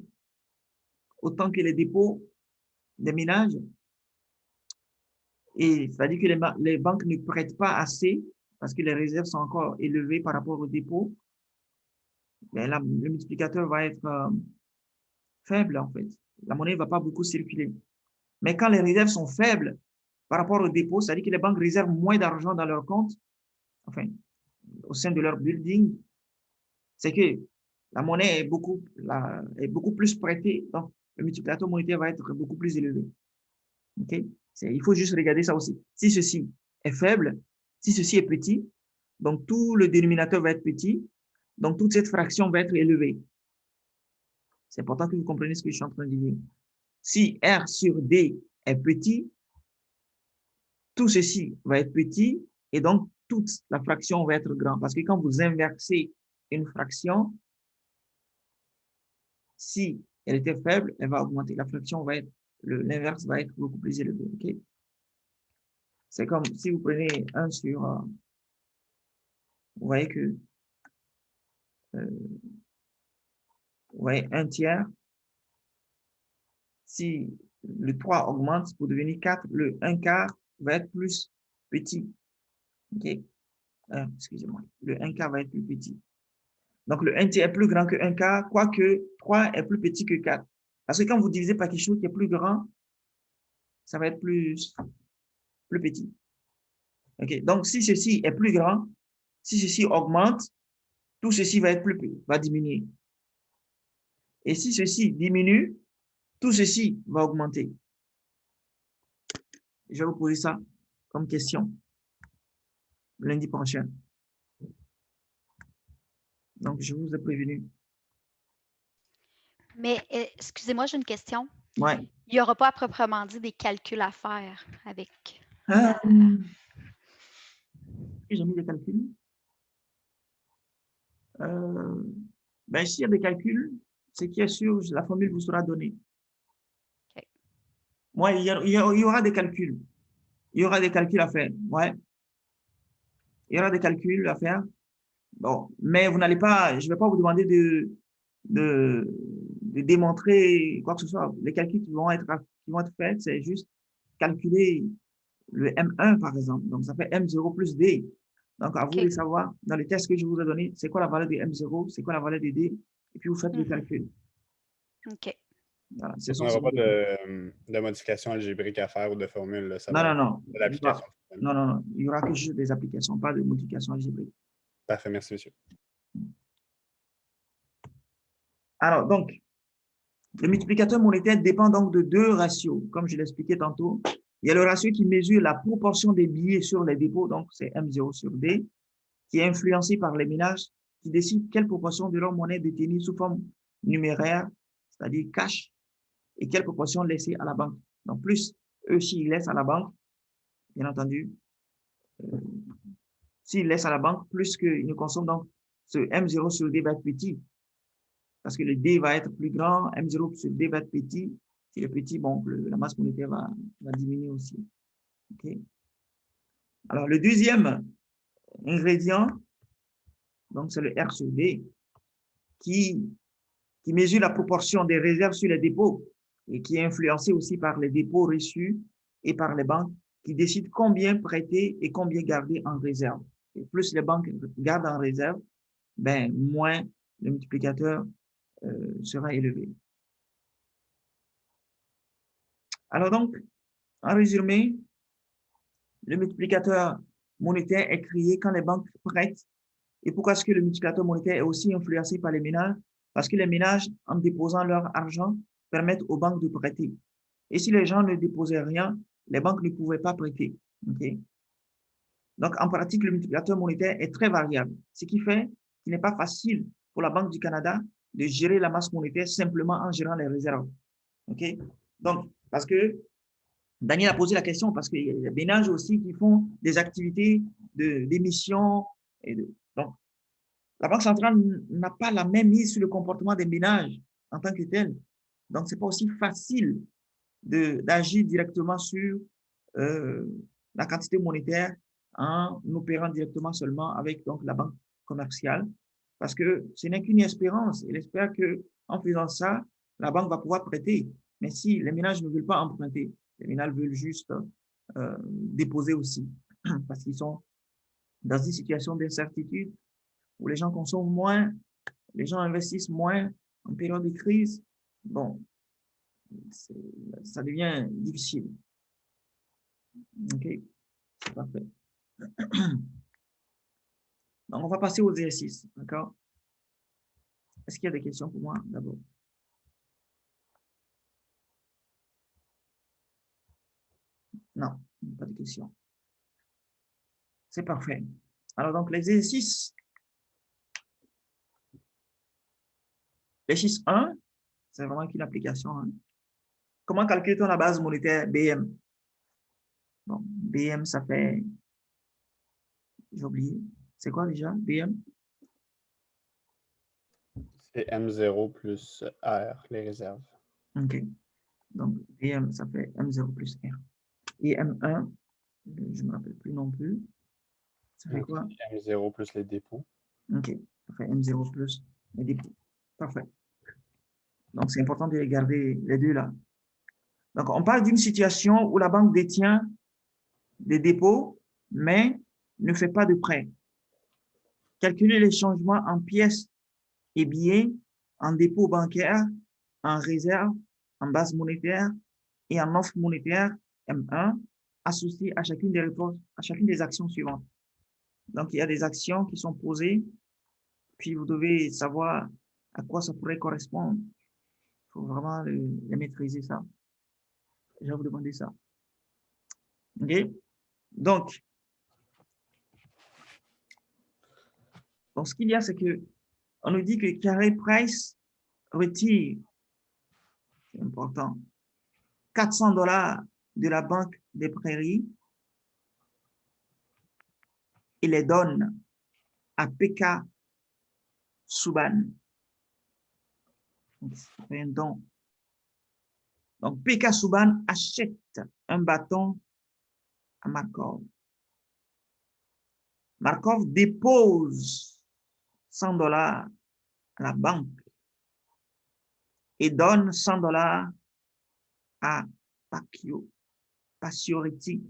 autant que les dépôts des ménages, et c'est-à-dire que les banques ne prêtent pas assez parce que les réserves sont encore élevées par rapport aux dépôts, mais là, le multiplicateur va être faible en fait. La monnaie ne va pas beaucoup circuler. Mais quand les réserves sont faibles par rapport aux dépôts, c'est-à-dire que les banques réservent moins d'argent dans leur compte, enfin, au sein de leur building, c'est que la monnaie est beaucoup plus prêtée, donc le multiplicateur monétaire va être beaucoup plus élevé. Okay? Il faut juste regarder ça aussi. Si ceci est faible, si ceci est petit, donc tout le dénominateur va être petit, donc toute cette fraction va être élevée. C'est important que vous compreniez ce que je suis en train de dire. Si R sur D est petit, tout ceci va être petit et donc toute la fraction va être grande. Parce que quand vous inversez une fraction, si elle était faible, elle va augmenter. La fraction va être, l'inverse va être beaucoup plus élevé. Okay? C'est comme si vous prenez 1 sur vous voyez que vous voyez, 1/3, si le 3 augmente pour devenir 4, le 1/4 va être plus petit. OK? Excusez-moi. Le 1/4 va être plus petit. Donc, le 1/3 est plus grand que 1/4, quoique 3 est plus petit que 4. Parce que quand vous divisez par quelque chose qui est plus grand, ça va être plus petit. OK? Donc, si ceci est plus grand, si ceci augmente, tout ceci va être va diminuer. Et si ceci diminue, tout ceci va augmenter. Je vais vous poser ça comme question lundi prochain. Donc, je vous ai prévenu. Mais excusez-moi, j'ai une question. Ouais. Il n'y aura pas à proprement dit des calculs à faire avec. J'ai mis des calculs. Ben, s'il y a des calculs, ce qui est sûr, la formule vous sera donnée. Okay. Ouais, il y aura des calculs. Il y aura des calculs à faire. Ouais. Il y aura des calculs à faire. Bon, mais vous n'allez pas, je ne vais pas vous demander de démontrer quoi que ce soit. Les calculs qui vont être faits, c'est juste calculer le M1, par exemple. Donc, ça fait M0 plus D. Donc, à vous de savoir, dans le test que je vous ai donné, c'est quoi la valeur de M0, c'est quoi la valeur de D, et puis vous faites le calcul. OK. Voilà, on n'aura pas de modification algébrique à faire ou de formule. Là, ça va non. de l'application. Non. Il y aura que juste des applications, pas de modification algébrique. Parfait, merci, monsieur. Alors, donc, le multiplicateur monétaire dépend donc de deux ratios, comme je l'expliquais tantôt. Il y a le ratio qui mesure la proportion des billets sur les dépôts, donc c'est M0 sur D, qui est influencé par les ménages qui décident quelle proportion de leur monnaie détenue sous forme numéraire, c'est-à-dire cash, et quelle proportion laissée à la banque. Donc, plus eux, s'ils laissent à la banque, bien entendu, s'ils laissent à la banque, plus qu'ils ne consomment, donc ce M0 sur D va être petit, parce que le D va être plus grand, M0 sur D va être petit. Si le petit, bon, la masse monétaire va diminuer aussi. Okay. Alors, le deuxième ingrédient, donc c'est le R sur D, qui mesure la proportion des réserves sur les dépôts et qui est influencé aussi par les dépôts reçus et par les banques qui décident combien prêter et combien garder en réserve. Et plus les banques gardent en réserve, ben, moins le multiplicateur sera élevé. Alors donc, en résumé, le multiplicateur monétaire est créé quand les banques prêtent. Et pourquoi est-ce que le multiplicateur monétaire est aussi influencé par les ménages? Parce que les ménages, en déposant leur argent, permettent aux banques de prêter. Et si les gens ne déposaient rien, les banques ne pouvaient pas prêter. Okay? Donc, en pratique, le multiplicateur monétaire est très variable, ce qui fait qu'il n'est pas facile pour la Banque du Canada de gérer la masse monétaire simplement en gérant les réserves. Okay? Donc, parce que Daniel a posé la question, parce qu'il y a des ménages aussi qui font des activités d'émission. Donc, la Banque centrale n'a pas la même mise sur le comportement des ménages en tant que tel. Donc, ce n'est pas aussi facile d'agir directement sur la quantité monétaire en opérant directement seulement avec donc, la banque commerciale, parce que ce n'est qu'une espérance. Elle espère qu'en faisant ça, la banque va pouvoir prêter. Mais si les ménages ne veulent pas emprunter, les ménages veulent juste déposer aussi, parce qu'ils sont dans une situation d'incertitude où les gens consomment moins, les gens investissent moins en période de crise. Bon, ça devient difficile. OK, c'est parfait. Donc, on va passer aux exercices, d'accord? Est-ce qu'il y a des questions pour moi d'abord? Non, pas de questions. C'est parfait. Alors, donc, l'exercice 1, c'est vraiment qu'une application. Hein. Comment calculer-t-on la base monétaire BM? Bon, BM, ça fait... J'ai oublié. C'est quoi déjà, BM? C'est M0 plus R, les réserves. OK. Donc, BM, ça fait M0 plus R. Et M1, je ne me rappelle plus non plus. Ça fait quoi? M0 plus les dépôts. OK. Ça fait M0 plus les dépôts. Parfait. Donc, c'est important de garder les deux là. Donc, on parle d'une situation où la banque détient des dépôts, mais ne fait pas de prêts. Calculer les changements en pièces et billets, en dépôt bancaire, en réserve, en base monétaire et en offre monétaire, M1, associés à chacune des réponses, à chacune des actions suivantes. Donc, il y a des actions qui sont posées, puis vous devez savoir à quoi ça pourrait correspondre. Il faut vraiment les maîtriser, ça. Je vais vous demander ça. OK? Donc, ce qu'il y a, c'est que on nous dit que Carré Price retire, c'est important, $400 de la Banque des Prairies et les donne à PK Souban. C'est un don. Donc, PK Souban achète un bâton à Markov. Markov dépose $100 à la banque et donne $100 à Pacioretty.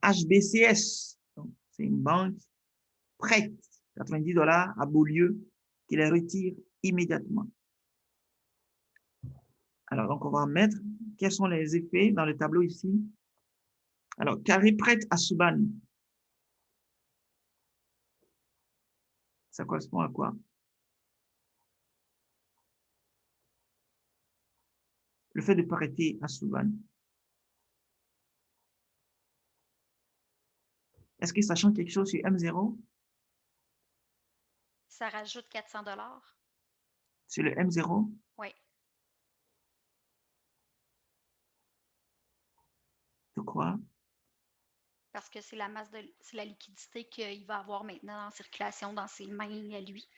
HBCS, c'est une banque, prête $90 à Beaulieu qui les retire immédiatement. Alors, donc, on va mettre quels sont les effets dans le tableau ici. Alors, Carré prête à Souban. Ça correspond à quoi? Le fait de prêter à Souban. Est-ce que ça change quelque chose sur M0? Ça rajoute 400 $. Sur le M0? Oui. De quoi? Parce que c'est c'est la liquidité qu'il va avoir maintenant en circulation dans ses mains à lui.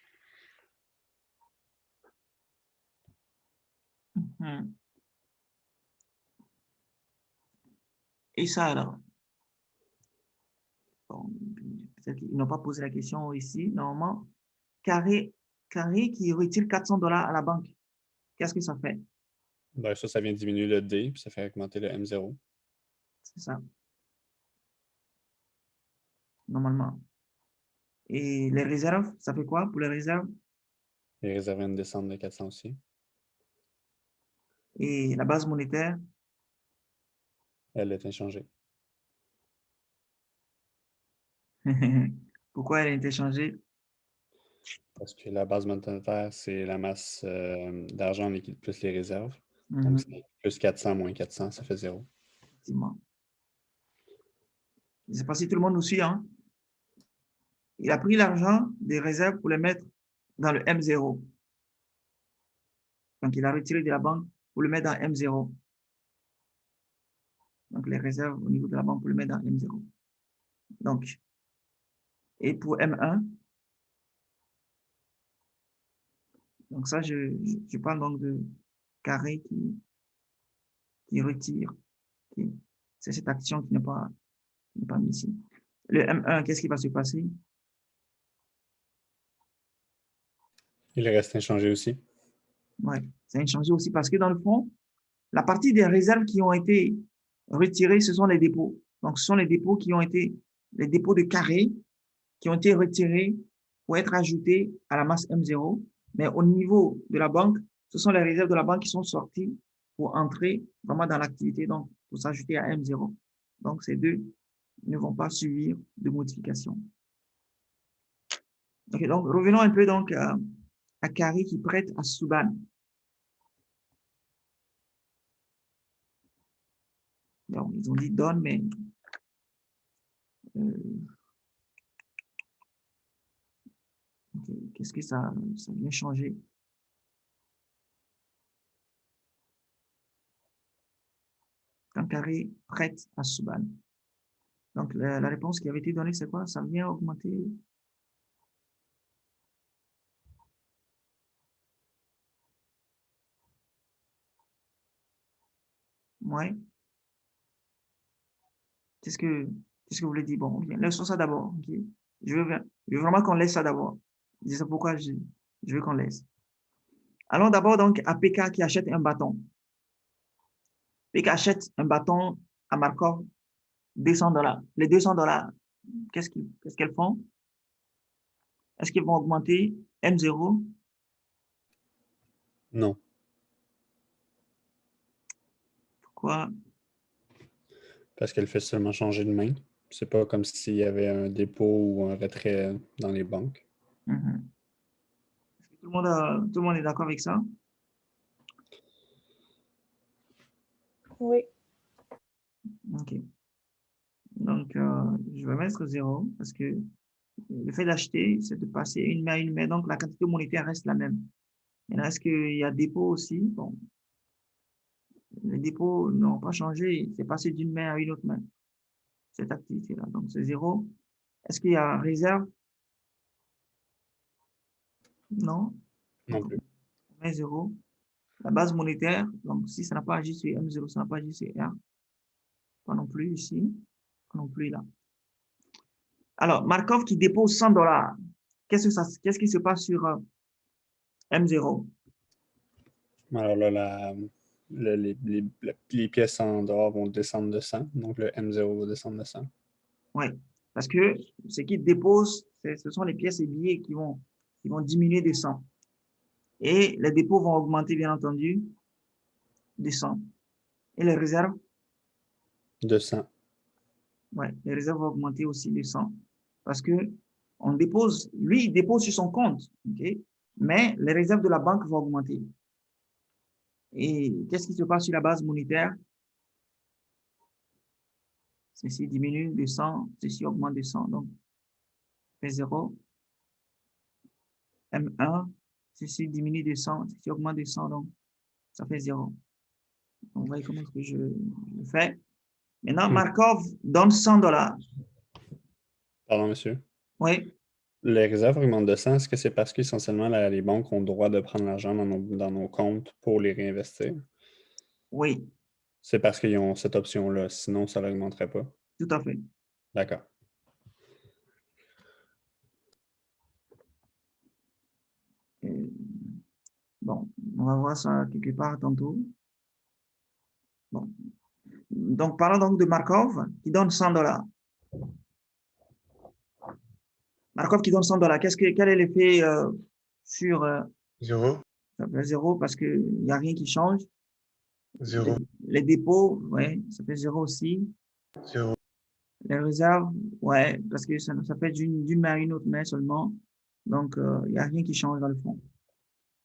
Et ça alors? Bon, peut-être qu'ils n'ont pas posé la question ici. Normalement, Carré qui retire $400 à la banque. Qu'est-ce que ça fait? Ben, ça vient diminuer le D, puis ça fait augmenter le M0. C'est ça. Normalement. Et les réserves, ça fait quoi pour les réserves? Les réserves viennent descendre de 400 aussi. Et la base monétaire? Elle est inchangée. Pourquoi elle a été changée? Parce que la base monétaire, c'est la masse d'argent liquide plus les réserves. Donc, Mhm, c'est plus 400 moins 400, ça fait 0. effectivement. Je ne sais pas si tout le monde nous suit, hein? Il a pris l'argent des réserves pour les mettre dans le M0. Donc, il a retiré de la banque pour le mettre dans M0. Donc, les réserves au niveau de la banque pour le mettre dans M0. Donc, et pour M1, donc ça, je parle donc de Carré qui retire. C'est cette action qui n'est pas mise ici. Le M1, qu'est-ce qui va se passer? Il reste inchangé aussi. Ouais, ça a changé aussi parce que dans le fond, la partie des réserves qui ont été retirées, ce sont les dépôts. Donc, ce sont les dépôts qui ont été, les dépôts de Carré qui ont été retirés pour être ajoutés à la masse M0. Mais au niveau de la banque, ce sont les réserves de la banque qui sont sorties pour entrer vraiment dans l'activité, donc pour s'ajouter à M0. Donc, ces deux ne vont pas subir de modification. Okay, donc, revenons un peu donc à Carré qui prête à Souban. Donc, ils ont dit donne, mais okay, qu'est-ce que ça vient changer? Quand Carré prête à Souban. Donc, la réponse qui avait été donnée, c'est quoi? Ça vient augmenter. Ouais. Qu'est-ce Qu'est-ce que vous voulez dire? Bon, bien, laissons ça d'abord. Ok. Je veux vraiment qu'on laisse ça d'abord. C'est ça pourquoi je veux qu'on laisse. Allons d'abord donc à PK qui achète un bâton. PK achète un bâton à Markov, $200. Les $200, qu'est-ce qu'elles font? Est-ce qu'ils vont augmenter M0? Non. Pourquoi? Parce qu'elle fait seulement changer de main. C'est pas comme s'il y avait un dépôt ou un retrait dans les banques. Mhm. Tout le monde est d'accord avec ça? Oui. OK. Donc, je vais mettre 0 parce que le fait d'acheter, c'est de passer une main à une main. Donc, la quantité monétaire reste la même. Maintenant, est-ce qu'il y a dépôt aussi? Bon, les dépôts n'ont pas changé. C'est passé d'une main à une autre main, cette activité-là. Donc, c'est 0. Est-ce qu'il y a réserve? Non. Non Donc, plus. on met 0. La base monétaire, donc si ça n'a pas agi sur M0, ça n'a pas agi sur R. Pas non plus ici. Pas non plus là. Alors, Markov qui dépose $100. Qu'est-ce qui se passe sur M0? Alors là, les pièces en dehors vont descendre de 100, donc le M0 va descendre de 100. Oui, parce que ce qui dépose, ce sont les pièces et billets qui vont diminuer de 100. Et les dépôts vont augmenter, bien entendu, de 100. Et les réserves? De 100. Oui, les réserves vont augmenter aussi de 100. Parce que on dépose, lui, il dépose sur son compte, ok? Mais les réserves de la banque vont augmenter. Et qu'est-ce qui se passe sur la base monétaire? Ceci diminue de 100, ceci augmente de 100. Donc, fait 0. M1, ceci diminue de 100, ceci augmente de 100, donc ça fait 0. On voit comment est-ce que je le fais. Maintenant, Markov donne $100. Pardon, monsieur. Oui, Les réserves augmentent de 100, est-ce que c'est parce qu'essentiellement les banques ont le droit de prendre l'argent dans nos comptes pour les réinvestir? oui, C'est parce qu'ils ont cette option-là, sinon ça n'augmenterait pas. tout à fait. D'accord. Et, bon, on va voir ça quelque part tantôt. Bon. Donc, parlons donc de Markov qui donne $100. Markov qui donne $100. Quel est l'effet sur 0, ça fait 0 parce qu'il n'y a rien qui change. 0, Les dépôts, ouais, ça fait 0 aussi. 0. Les réserves, ouais, parce que ça fait d'une main à une autre main seulement. Donc, il n'y a rien qui change dans le fond.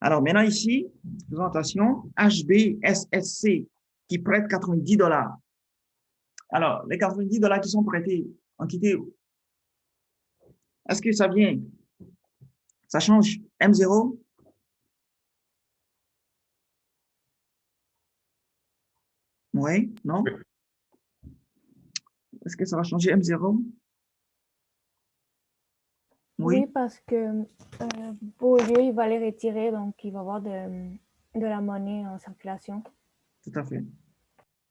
Alors, maintenant ici, faisons attention, HBSSC qui prête $90. Alors, les $90 qui sont prêtés ont quitté. Est-ce que ça vient? Ça change M0? Oui, non? Est-ce que ça va changer M0? Oui, Oui, parce que au lieu, il va les retirer, donc il va y avoir de la monnaie en circulation. tout à fait.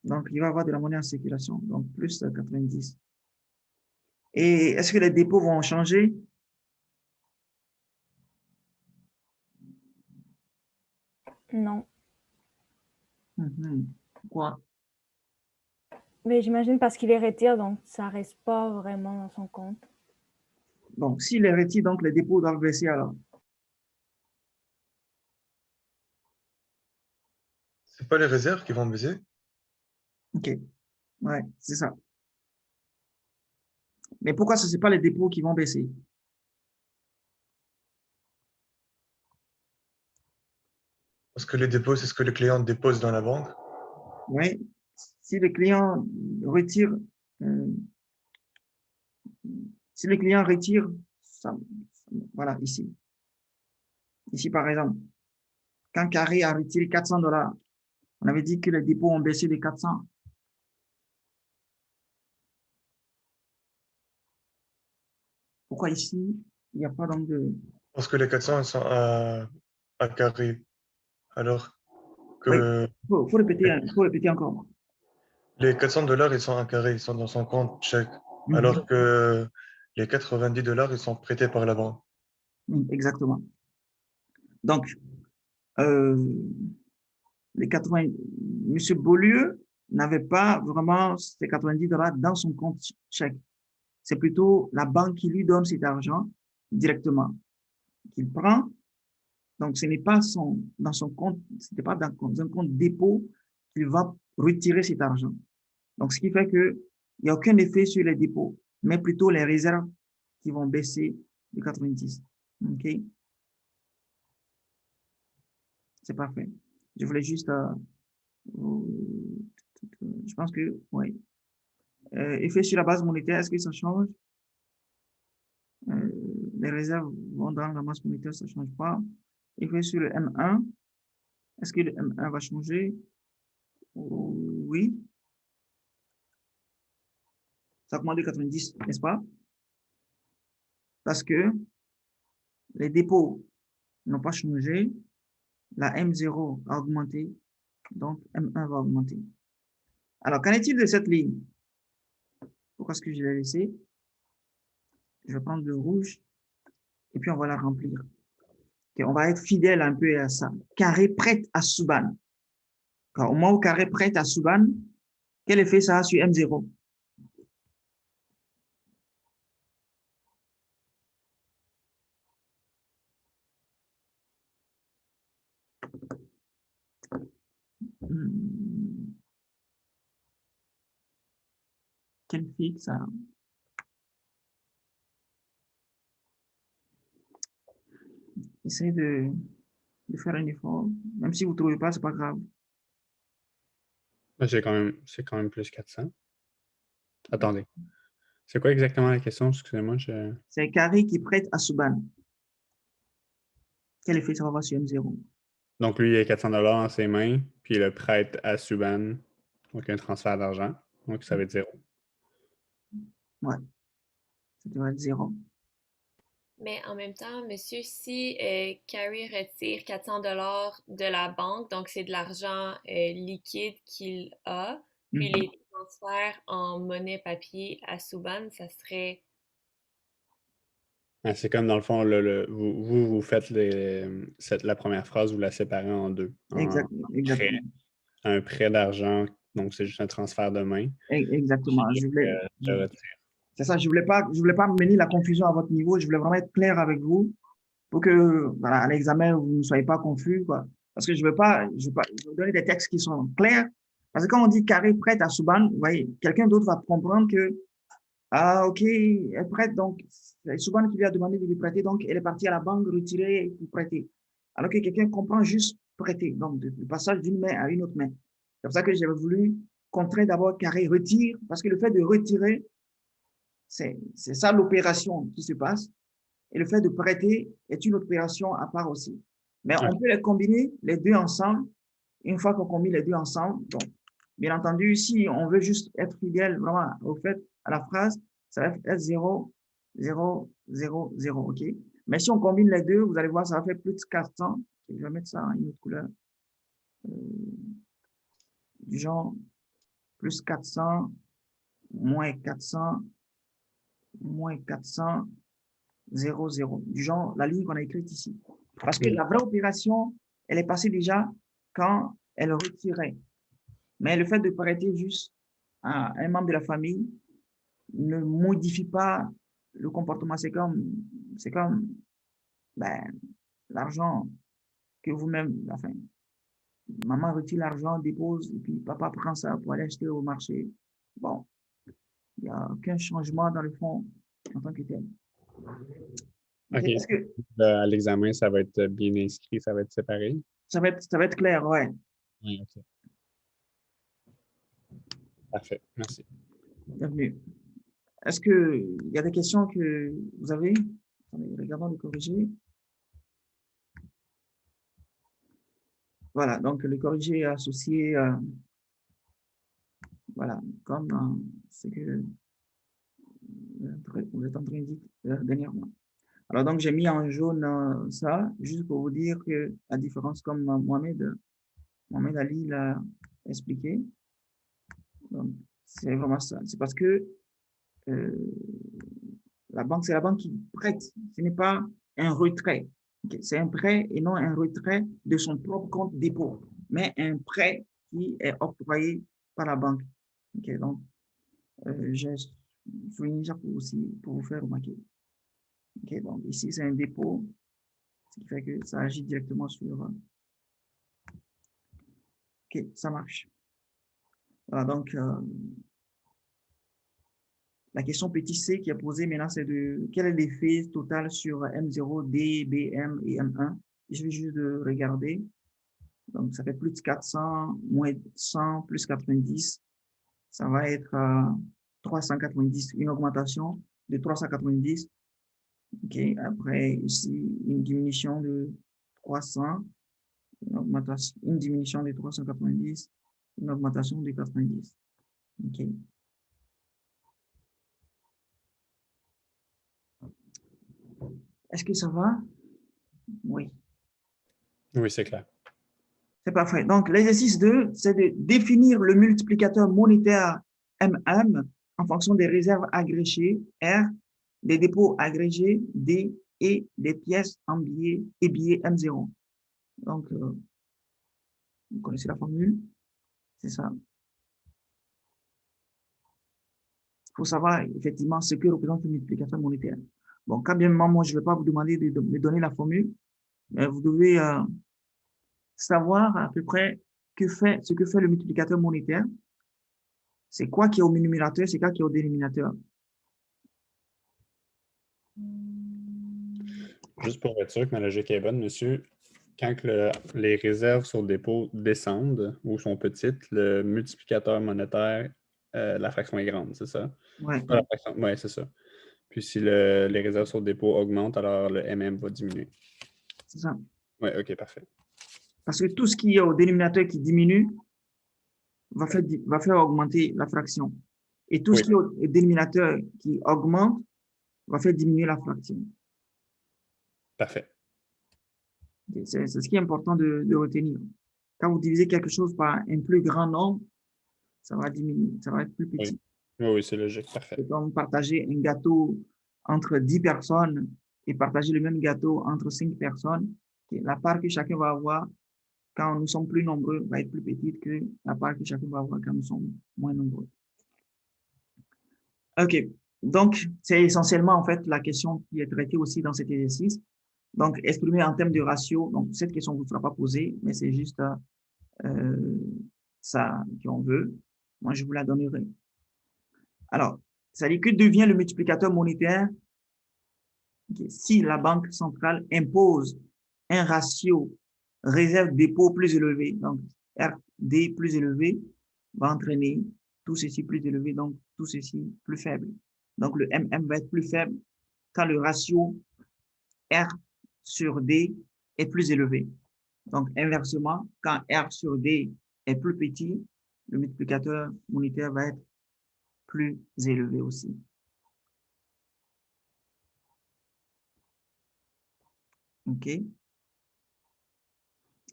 Donc, il va y avoir de la monnaie en circulation, donc plus 90. Et est-ce que les dépôts vont changer? Non. Pourquoi? Mais j'imagine parce qu'il les retire, donc ça ne reste pas vraiment dans son compte. Donc, s'il les retire, donc les dépôts doivent baisser alors. C'est pas les réserves qui vont baisser? OK. Ouais, c'est ça. Mais pourquoi ce n'est pas les dépôts qui vont baisser? Parce que les dépôts, c'est ce que les clients déposent dans la banque. Oui. Si le client retire, euh, si le client retire, voilà, ici. Ici, par exemple, quand Carré a retiré $400, on avait dit que les dépôts ont baissé de 400. Pourquoi ici, il n'y a pas donc de... Parce que les 400 sont à carré. Alors Oui, que faut répéter encore. les $400, ils sont à carré, ils sont dans son compte chèque. alors que les $90, ils sont prêtés par la banque. Exactement. Donc, les 80, M. Beaulieu n'avait pas vraiment ces $90 dans son compte chèque. C'est plutôt la banque qui lui donne cet argent directement, qu'il prend. Donc, ce n'est pas dans son compte, ce n'est pas dans un compte dépôt qu'il va retirer cet argent. Donc, ce qui fait qu'il n'y a aucun effet sur les dépôts, mais plutôt les réserves qui vont baisser de 90. OK? C'est parfait. Je voulais juste, je pense que, oui. Effet sur la base monétaire, est-ce que ça change? Les réserves vont dans la masse monétaire, ça ne change pas. Effet sur le M1, est-ce que le M1 va changer? Oui. Ça augmente de 90, n'est-ce pas? Parce que les dépôts n'ont pas changé. La M0 a augmenté, donc M1 va augmenter. Alors, qu'en est-il de cette ligne? Pourquoi est-ce que je l'ai laissée? Je vais prendre le rouge et puis on va la remplir. Okay, on va être fidèle un peu à ça. Carré prête à Suban. Au moment où carré prête à Suban, quel effet ça a sur M0? Quel fixe ça? Essayez de faire un effort. Même si vous ne trouvez pas, ce n'est pas grave. C'est quand même plus 400. Attendez. C'est quoi exactement la question? Excusez-moi. C'est un carré qui prête à Suban. Quel effet ça va avoir sur M0? Donc, lui, il a 400 $ dans ses mains, puis il le prête à Suban. Donc, un transfert d'argent. Donc, ça va être 0. Ouais. Ça devrait être 0. Mais en même temps, monsieur, si Carrie retire 400 $ de la banque, donc c'est de l'argent liquide qu'il a, puis les transferts en monnaie papier à Suban, ça serait... C'est comme dans le fond, vous faites la première phrase, vous la séparez en deux. Exactement. Un prêt d'argent, donc c'est juste un transfert de main. Exactement. C'est ça, je voulais pas mener la confusion à votre niveau, je voulais vraiment être clair avec vous pour que, voilà, à l'examen, vous ne soyez pas confus, quoi. Parce que je veux vous donner des textes qui sont clairs. Parce que quand on dit carré prête à Suban, vous voyez, quelqu'un d'autre va comprendre que, ah, ok, elle prête, donc, c'est Suban qui lui a demandé de lui prêter, donc elle est partie à la banque retirer et prêter. Alors que quelqu'un comprend juste prêter, donc, le passage d'une main à une autre main. C'est pour ça que j'avais voulu contrer d'abord carré retire, parce que le fait de retirer, c'est ça l'opération qui se passe. Et le fait de prêter est une opération à part aussi. Mais on peut les combiner, les deux ensemble. Une fois qu'on combine les deux ensemble, donc, bien entendu, si on veut juste être fidèle vraiment au fait, à la phrase, ça va être 0, 0, 0, 0, OK? Mais si on combine les deux, vous allez voir, ça va faire plus de 400. Je vais mettre ça en une autre couleur. Du genre, plus 400, moins 400, moins 400, 0, 0. Du genre, la ligne qu'on a écrite ici. Parce que la vraie opération, elle est passée déjà quand elle retirait. Mais le fait de prêter juste à un membre de la famille ne modifie pas le comportement. C'est comme l'argent que vous-même, enfin, maman retire l'argent, dépose, et puis papa prend ça pour aller acheter au marché. Bon, il n'y a aucun changement dans le fond en tant que tel. OK. À l'examen, ça va être bien inscrit, ça va être séparé? Ça va être clair, ouais. Oui, OK. Parfait, merci. Bienvenue. Est-ce qu'il y a des questions que vous avez? Regardons le corrigé. Voilà, donc le corrigé est associé, voilà, comme ce que vous êtes en train de dire dernièrement. Alors, donc, j'ai mis en jaune ça, juste pour vous dire que la différence, comme Mohamed Ali l'a expliqué, c'est vraiment ça. C'est parce que la banque, c'est la banque qui prête. Ce n'est pas un retrait. Okay? C'est un prêt et non un retrait de son propre compte dépôt, mais un prêt qui est octroyé par la banque. Okay? Donc, j'ai souligné ça aussi pour vous faire remarquer. Okay? Donc, ici, c'est un dépôt, ce qui fait que ça agit directement sur... OK, ça marche. Voilà, donc, la question petit c qui est posée maintenant, c'est de quel est l'effet total sur M0, D, BM et M1. Je vais juste regarder. Donc, ça fait plus de 400, moins 100, plus 90. Ça va être 390, une augmentation de 390. OK, après, ici, une diminution de 300, une diminution de 390, une augmentation de 90. OK. Est-ce que ça va? Oui. Oui, c'est clair. C'est parfait. Donc, l'exercice 2, c'est de définir le multiplicateur monétaire MM en fonction des réserves agrégées R, des dépôts agrégés D et des pièces en billets et billets M0. Donc, vous connaissez la formule? C'est ça. Il faut savoir effectivement ce que représente le multiplicateur monétaire. Bon, quand bien même, moi, je ne vais pas vous demander de me donner la formule, mais vous devez savoir à peu près ce que fait le multiplicateur monétaire. C'est quoi qui est au numérateur, c'est quoi qui est au dénominateur. Juste pour être sûr que ma logique est bonne, monsieur, quand les réserves sur dépôt descendent ou sont petites, le multiplicateur monétaire, la fraction est grande, c'est ça? Ouais. Oui, c'est ça. Puis si les réserves sur dépôt augmentent, alors le MM va diminuer. C'est ça. Oui, OK, parfait. Parce que tout ce qui est au dénominateur qui diminue va faire augmenter la fraction. Et tout ce qui est au dénominateur qui augmente va faire diminuer la fraction. Parfait. C'est ce qui est important de retenir. Quand vous divisez quelque chose par un plus grand nombre, ça va diminuer, ça va être plus petit. Oui, c'est logique, parfait. C'est comme partager un gâteau entre 10 personnes et partager le même gâteau entre 5 personnes. La part que chacun va avoir quand nous sommes plus nombreux va être plus petite que la part que chacun va avoir quand nous sommes moins nombreux. OK. Donc, c'est essentiellement, en fait, la question qui est traitée aussi dans cet exercice. Donc, exprimé en termes de ratio. Donc, cette question ne vous sera pas posée, mais c'est juste ça qu'on veut. Moi, je vous la donnerai. Alors, ça dit que devient le multiplicateur monétaire si la Banque centrale impose un ratio réserve-dépôt plus élevé. Donc, RD plus élevé va entraîner tout ceci plus élevé, donc tout ceci plus faible. Donc, le MM va être plus faible quand le ratio R sur D est plus élevé. Donc, inversement, quand R sur D est plus petit, le multiplicateur monétaire va être plus élevé aussi. OK?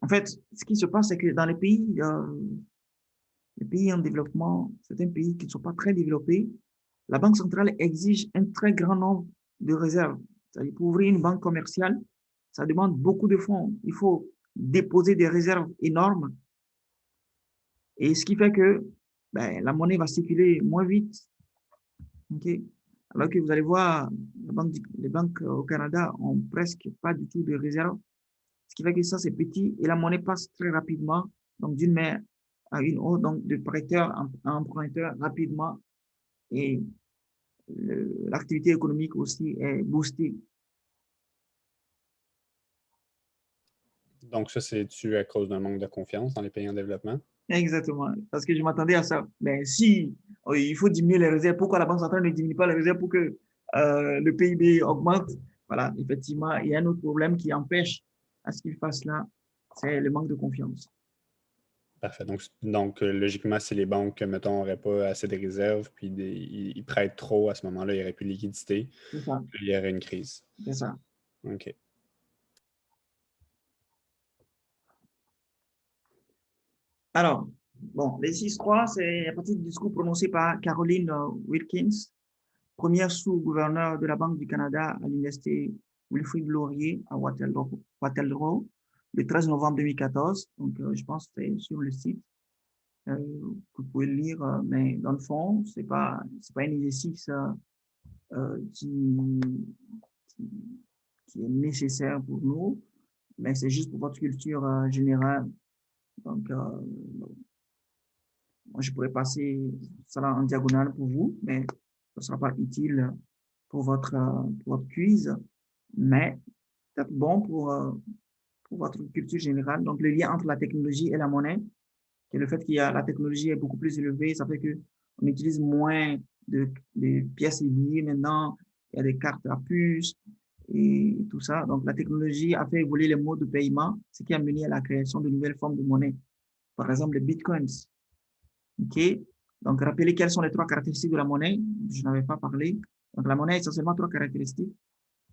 En fait, ce qui se passe, c'est que dans les pays en développement, certains pays qui ne sont pas très développés, la Banque centrale exige un très grand nombre de réserves. C'est-à-dire, pour ouvrir une banque commerciale, ça demande beaucoup de fonds. Il faut déposer des réserves énormes. Et ce qui fait que la monnaie va circuler moins vite. Okay? Alors que vous allez voir, les banques au Canada ont presque pas du tout de réserves. Ce qui fait que ça, c'est petit et la monnaie passe très rapidement, donc d'une main à une autre, donc de prêteur à emprunteur rapidement. Et l'activité économique aussi est boostée. Donc, ça, c'est dû à cause d'un manque de confiance dans les pays en développement? Exactement, parce que je m'attendais à ça. Mais si il faut diminuer les réserves, pourquoi la Banque centrale ne diminue pas les réserves pour que le PIB augmente? Voilà, effectivement, il y a un autre problème qui empêche à ce qu'il fasse là, c'est le manque de confiance. Parfait. Donc logiquement, si les banques, mettons, n'auraient pas assez de réserves, puis ils prêtent trop à ce moment-là, il n'y aurait plus de liquidité, c'est ça. Puis il y aurait une crise. C'est ça. OK. Alors, bon, les 6-3, c'est à partir du discours prononcé par Caroline Wilkins. premier sous-gouverneur de la Banque du Canada à l'Université Wilfrid Laurier à Waterloo, le 13 novembre 2014. Donc, je pense que c'est sur le site. Vous pouvez le lire, mais dans le fond, c'est pas un exercice qui est nécessaire pour nous, mais c'est juste pour votre culture générale. Donc, moi, je pourrais passer ça en diagonale pour vous, mais ce ne sera pas utile pour votre quiz, mais peut-être bon pour votre culture générale. Donc, le lien entre la technologie et la monnaie, et le fait qu'il y a la technologie est beaucoup plus élevée, ça fait qu'on utilise moins de pièces et billets maintenant, il y a des cartes à puce et tout ça. Donc, la technologie a fait évoluer les modes de paiement, ce qui a mené à la création de nouvelles formes de monnaie. Par exemple, les bitcoins. OK? Donc, rappelez quelles sont les trois caractéristiques de la monnaie. Je n'avais pas parlé. Donc, la monnaie a essentiellement trois caractéristiques.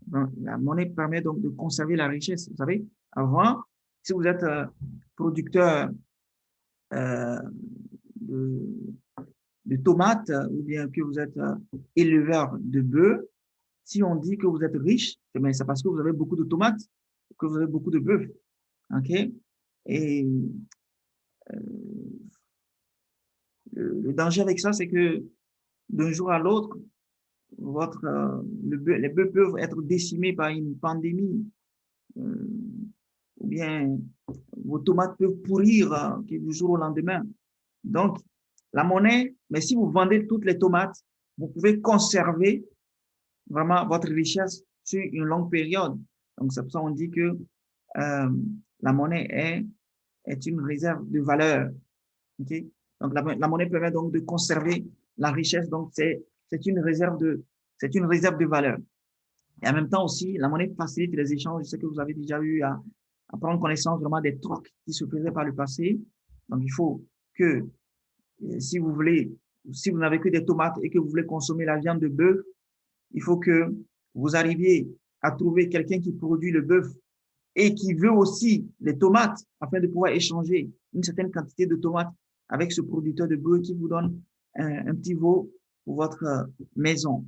Donc, la monnaie permet donc de conserver la richesse. Vous savez, avant, si vous êtes producteur de tomates ou bien que vous êtes éleveur de bœufs, si on dit que vous êtes riche, c'est parce que vous avez beaucoup de tomates, que vous avez beaucoup de bœufs. OK? Et le danger avec ça, c'est que d'un jour à l'autre, les bœufs peuvent être décimés par une pandémie, ou bien vos tomates peuvent pourrir du jour au lendemain. Donc, la monnaie, mais si vous vendez toutes les tomates, vous pouvez conserver vraiment votre richesse sur une longue période. Donc, c'est pour ça qu'on dit que la monnaie est une réserve de valeur. Okay? Donc, la monnaie permet donc de conserver la richesse. Donc, c'est une réserve de valeur. Et en même temps aussi, la monnaie facilite les échanges. Je sais que vous avez déjà eu à prendre connaissance vraiment des trocs qui se faisaient par le passé. Donc, il faut que si vous n'avez que des tomates et que vous voulez consommer la viande de bœuf, il faut que vous arriviez à trouver quelqu'un qui produit le bœuf et qui veut aussi les tomates afin de pouvoir échanger une certaine quantité de tomates avec ce producteur de bœuf qui vous donne un petit veau pour votre maison.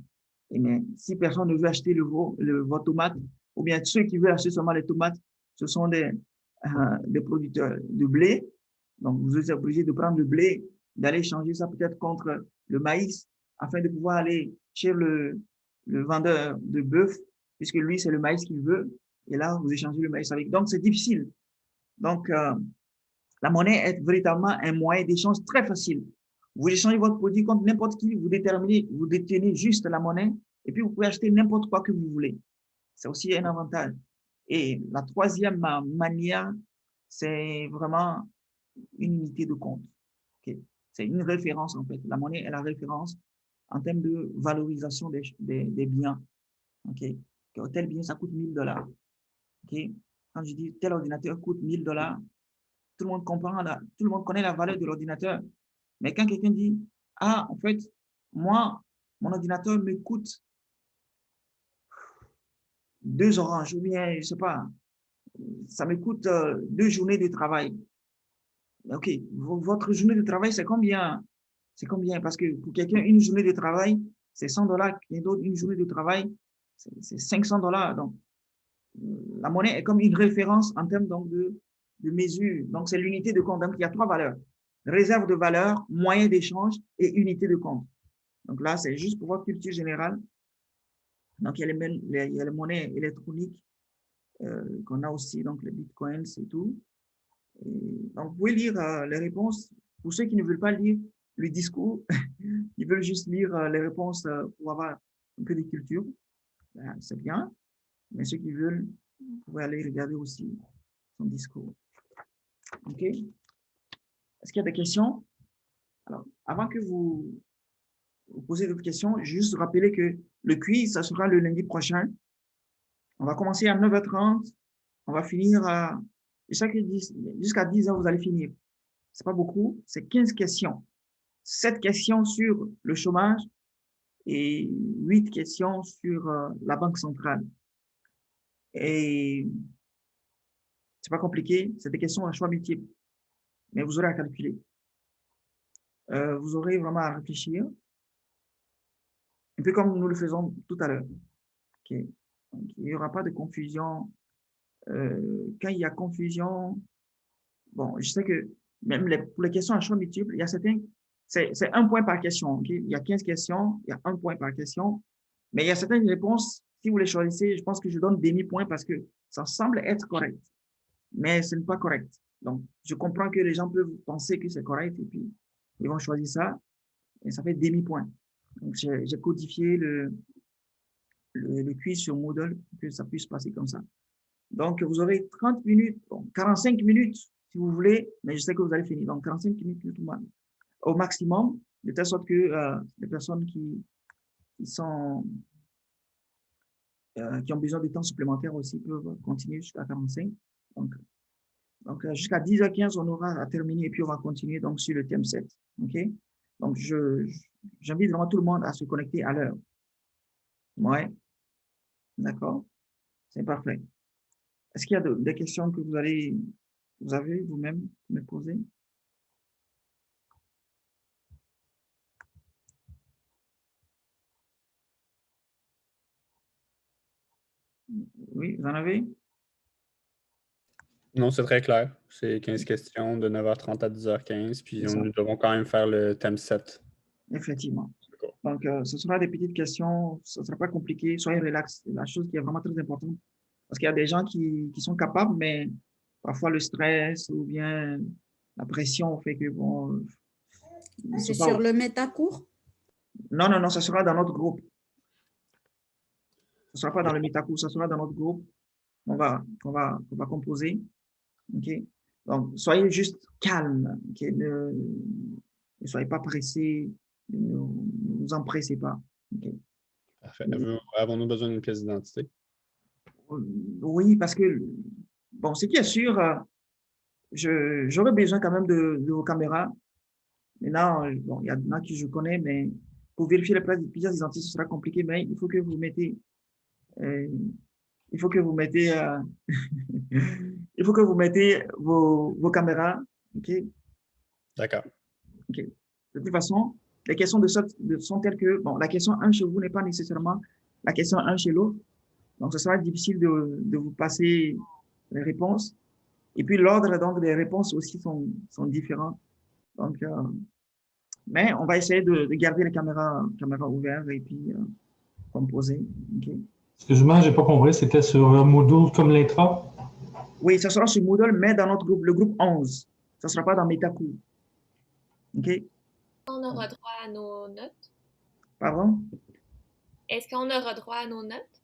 Et mais si personne ne veut acheter vos tomates, ou bien ceux qui veulent acheter seulement les tomates, ce sont des producteurs de blé. Donc, vous êtes obligé de prendre le blé, d'aller changer ça peut-être contre le maïs, afin de pouvoir aller chez le vendeur de bœuf, puisque lui, c'est le maïs qu'il veut. Et là, vous échangez le maïs avec. Donc, c'est difficile. Donc, la monnaie est véritablement un moyen d'échange très facile. Vous échangez votre produit contre n'importe qui, vous détenez juste la monnaie, et puis vous pouvez acheter n'importe quoi que vous voulez. C'est aussi un avantage. Et la troisième manière, c'est vraiment une unité de compte. Okay? C'est une référence, en fait. La monnaie est la référence en termes de valorisation des biens. Okay? Tel bien, ça coûte $1000. Okay? Quand je dis tel ordinateur coûte $1000, tout le monde comprend, tout le monde connaît la valeur de l'ordinateur. Mais quand quelqu'un dit, ah, en fait, moi, mon ordinateur me coûte 2 oranges, ou bien, je ne sais pas, ça me coûte 2 journées de travail. OK, votre journée de travail, c'est combien? C'est combien? Parce que pour quelqu'un, une journée de travail, c'est $100. Et d'autres, une journée de travail, c'est $500. Donc, la monnaie est comme une référence en termes donc, de mesure. Donc, c'est l'unité de compte. Donc, il y a 3 valeurs. Réserve de valeur, moyen d'échange et unité de compte. Donc là, c'est juste pour votre culture générale. Donc, il y a les monnaies électroniques qu'on a aussi, donc les bitcoins et tout. Et donc, vous pouvez lire les réponses. Pour ceux qui ne veulent pas lire le discours, qui veulent juste lire les réponses pour avoir un peu de culture, ben, c'est bien. Mais ceux qui veulent, vous pouvez aller regarder aussi son discours. OK? Est-ce qu'il y a des questions? Alors, avant que vous posez d'autres questions, juste rappeler que le quiz, ça sera le lundi prochain. On va commencer à 9h30. On va finir jusqu'à 10h, vous allez finir. C'est pas beaucoup, c'est 15 questions. 7 questions sur le chômage et 8 questions sur la Banque centrale. Et c'est pas compliqué, c'est des questions à choix multiples. Mais vous aurez à calculer. Vous aurez vraiment à réfléchir. Un peu comme nous le faisons tout à l'heure. Ok. Donc, il n'y aura pas de confusion. Quand il y a confusion, bon, je sais que même pour les questions à choix multiple, il y a certains, c'est 1 point par question. Okay? Il y a 15 questions, il y a 1 point par question. Mais il y a certaines réponses, si vous les choisissez, je pense que je donne demi-point parce que ça semble être correct. Mais ce n'est pas correct. Donc, je comprends que les gens peuvent penser que c'est correct et puis ils vont choisir ça et ça fait demi-point. Donc, j'ai codifié le quiz sur Moodle pour que ça puisse passer comme ça. Donc, vous aurez 30 minutes, bon, 45 minutes si vous voulez, mais je sais que vous allez finir. Donc, 45 minutes au maximum, de telle sorte que les personnes qui ont besoin de temps supplémentaire aussi peuvent continuer jusqu'à 45. Donc jusqu'à 10h15, on aura à terminer et puis on va continuer donc sur le thème 7. OK? Donc, j'invite vraiment tout le monde à se connecter à l'heure. Ouais. D'accord? C'est parfait. Est-ce qu'il y a des questions que vous avez vous-même me poser? Oui, vous en avez? Non, c'est très clair. C'est 15 questions de 9h30 à 10h15, puis nous devons quand même faire le thème 7. Effectivement. Donc, ce sera des petites questions, ce ne sera pas compliqué, soyez relax. C'est la chose qui est vraiment très importante. Parce qu'il y a des gens qui sont capables, mais parfois le stress ou bien la pression fait que bon. C'est sur le métacours? Non, non, non, ça sera dans notre groupe. Ce ne sera pas dans le métacours, ça sera dans notre groupe. On va composer. OK? Donc, soyez juste calme. Okay? Ne soyez pas pressés. Ne vous empressez pas. Okay? Parfait. Avons-nous besoin d'une pièce d'identité? Oui, parce que, bon, ce qui est sûr, j'aurais besoin quand même de vos caméras. Maintenant, bon, il y en a qui je connais, mais pour vérifier les pièces d'identité, ce sera compliqué, mais il faut que vous mettez il faut que vous mettez il faut que vous mettez vos caméras. OK? D'accord. OK. De toute façon, les questions sont telles que, bon, la question 1 chez vous n'est pas nécessairement la question 1 chez l'autre. Donc, ce sera difficile de vous passer les réponses. Et puis, l'ordre donc des réponses aussi sont différents. Donc, mais on va essayer de garder les caméras ouvertes et puis composer. OK? Excuse-moi, je n'ai pas compris. C'était sur Moodle comme l'intra? Oui, ça sera sur Moodle, mais dans notre groupe, le groupe 11. Ça ne sera pas dans Metacool. OK? On aura droit à nos notes? Pardon? Est-ce qu'on aura droit à nos notes?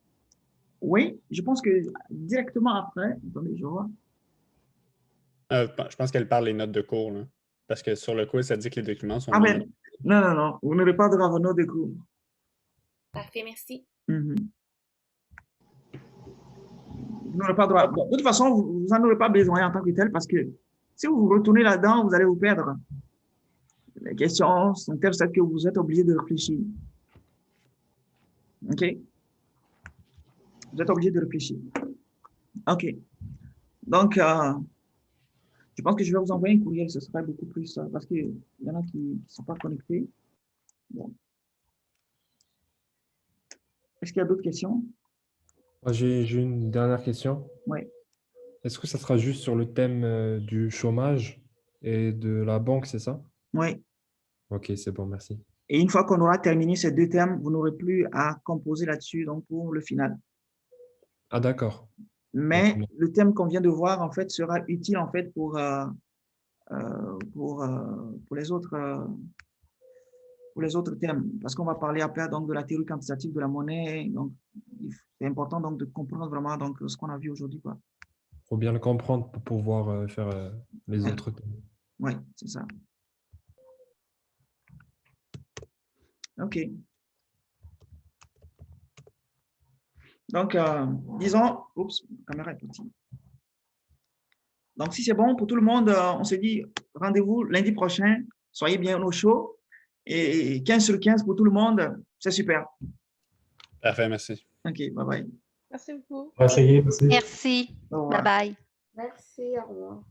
Oui, je pense que directement après, attendez, je vois. Je pense qu'elle parle les notes de cours, là. Parce que sur le quiz, ça dit que les documents sont... Ah, mais non, non, non. Vous n'aurez pas droit à vos notes de cours. Parfait, merci. Vous n'aurez pas droit. Bon, de toute façon, vous n'en aurez pas besoin en tant que tel parce que si vous retournez là-dedans, vous allez vous perdre. Les questions sont telles que vous êtes obligé de réfléchir. OK? Vous êtes obligé de réfléchir. OK. Donc, je pense que je vais vous envoyer un courriel, ce sera beaucoup plus parce qu'il y en a qui ne sont pas connectés. Bon. Est-ce qu'il y a d'autres questions? J'ai une dernière question. Oui. Est-ce que ça sera juste sur le thème du chômage et de la banque, c'est ça? Oui. Ok, c'est bon, merci. Et une fois qu'on aura terminé ces 2 thèmes, vous n'aurez plus à composer là-dessus donc pour le final. Ah, d'accord. Mais le thème qu'on vient de voir, en fait, sera utile en fait pour les autres thèmes, parce qu'on va parler après donc de la théorie quantitative de la monnaie. Donc, c'est important donc de comprendre vraiment donc ce qu'on a vu aujourd'hui, quoi. Faut bien le comprendre pour pouvoir faire les autres thèmes. Oui, c'est ça. OK. Donc, disons, oups, la caméra est petite. Donc, si c'est bon pour tout le monde, on se dit rendez-vous lundi prochain. Soyez bien au chaud. Et 15 sur 15 pour tout le monde, c'est super. Parfait, merci. OK, bye-bye. Merci beaucoup. On va essayer. Merci. Merci. Bye bye. Merci, au revoir.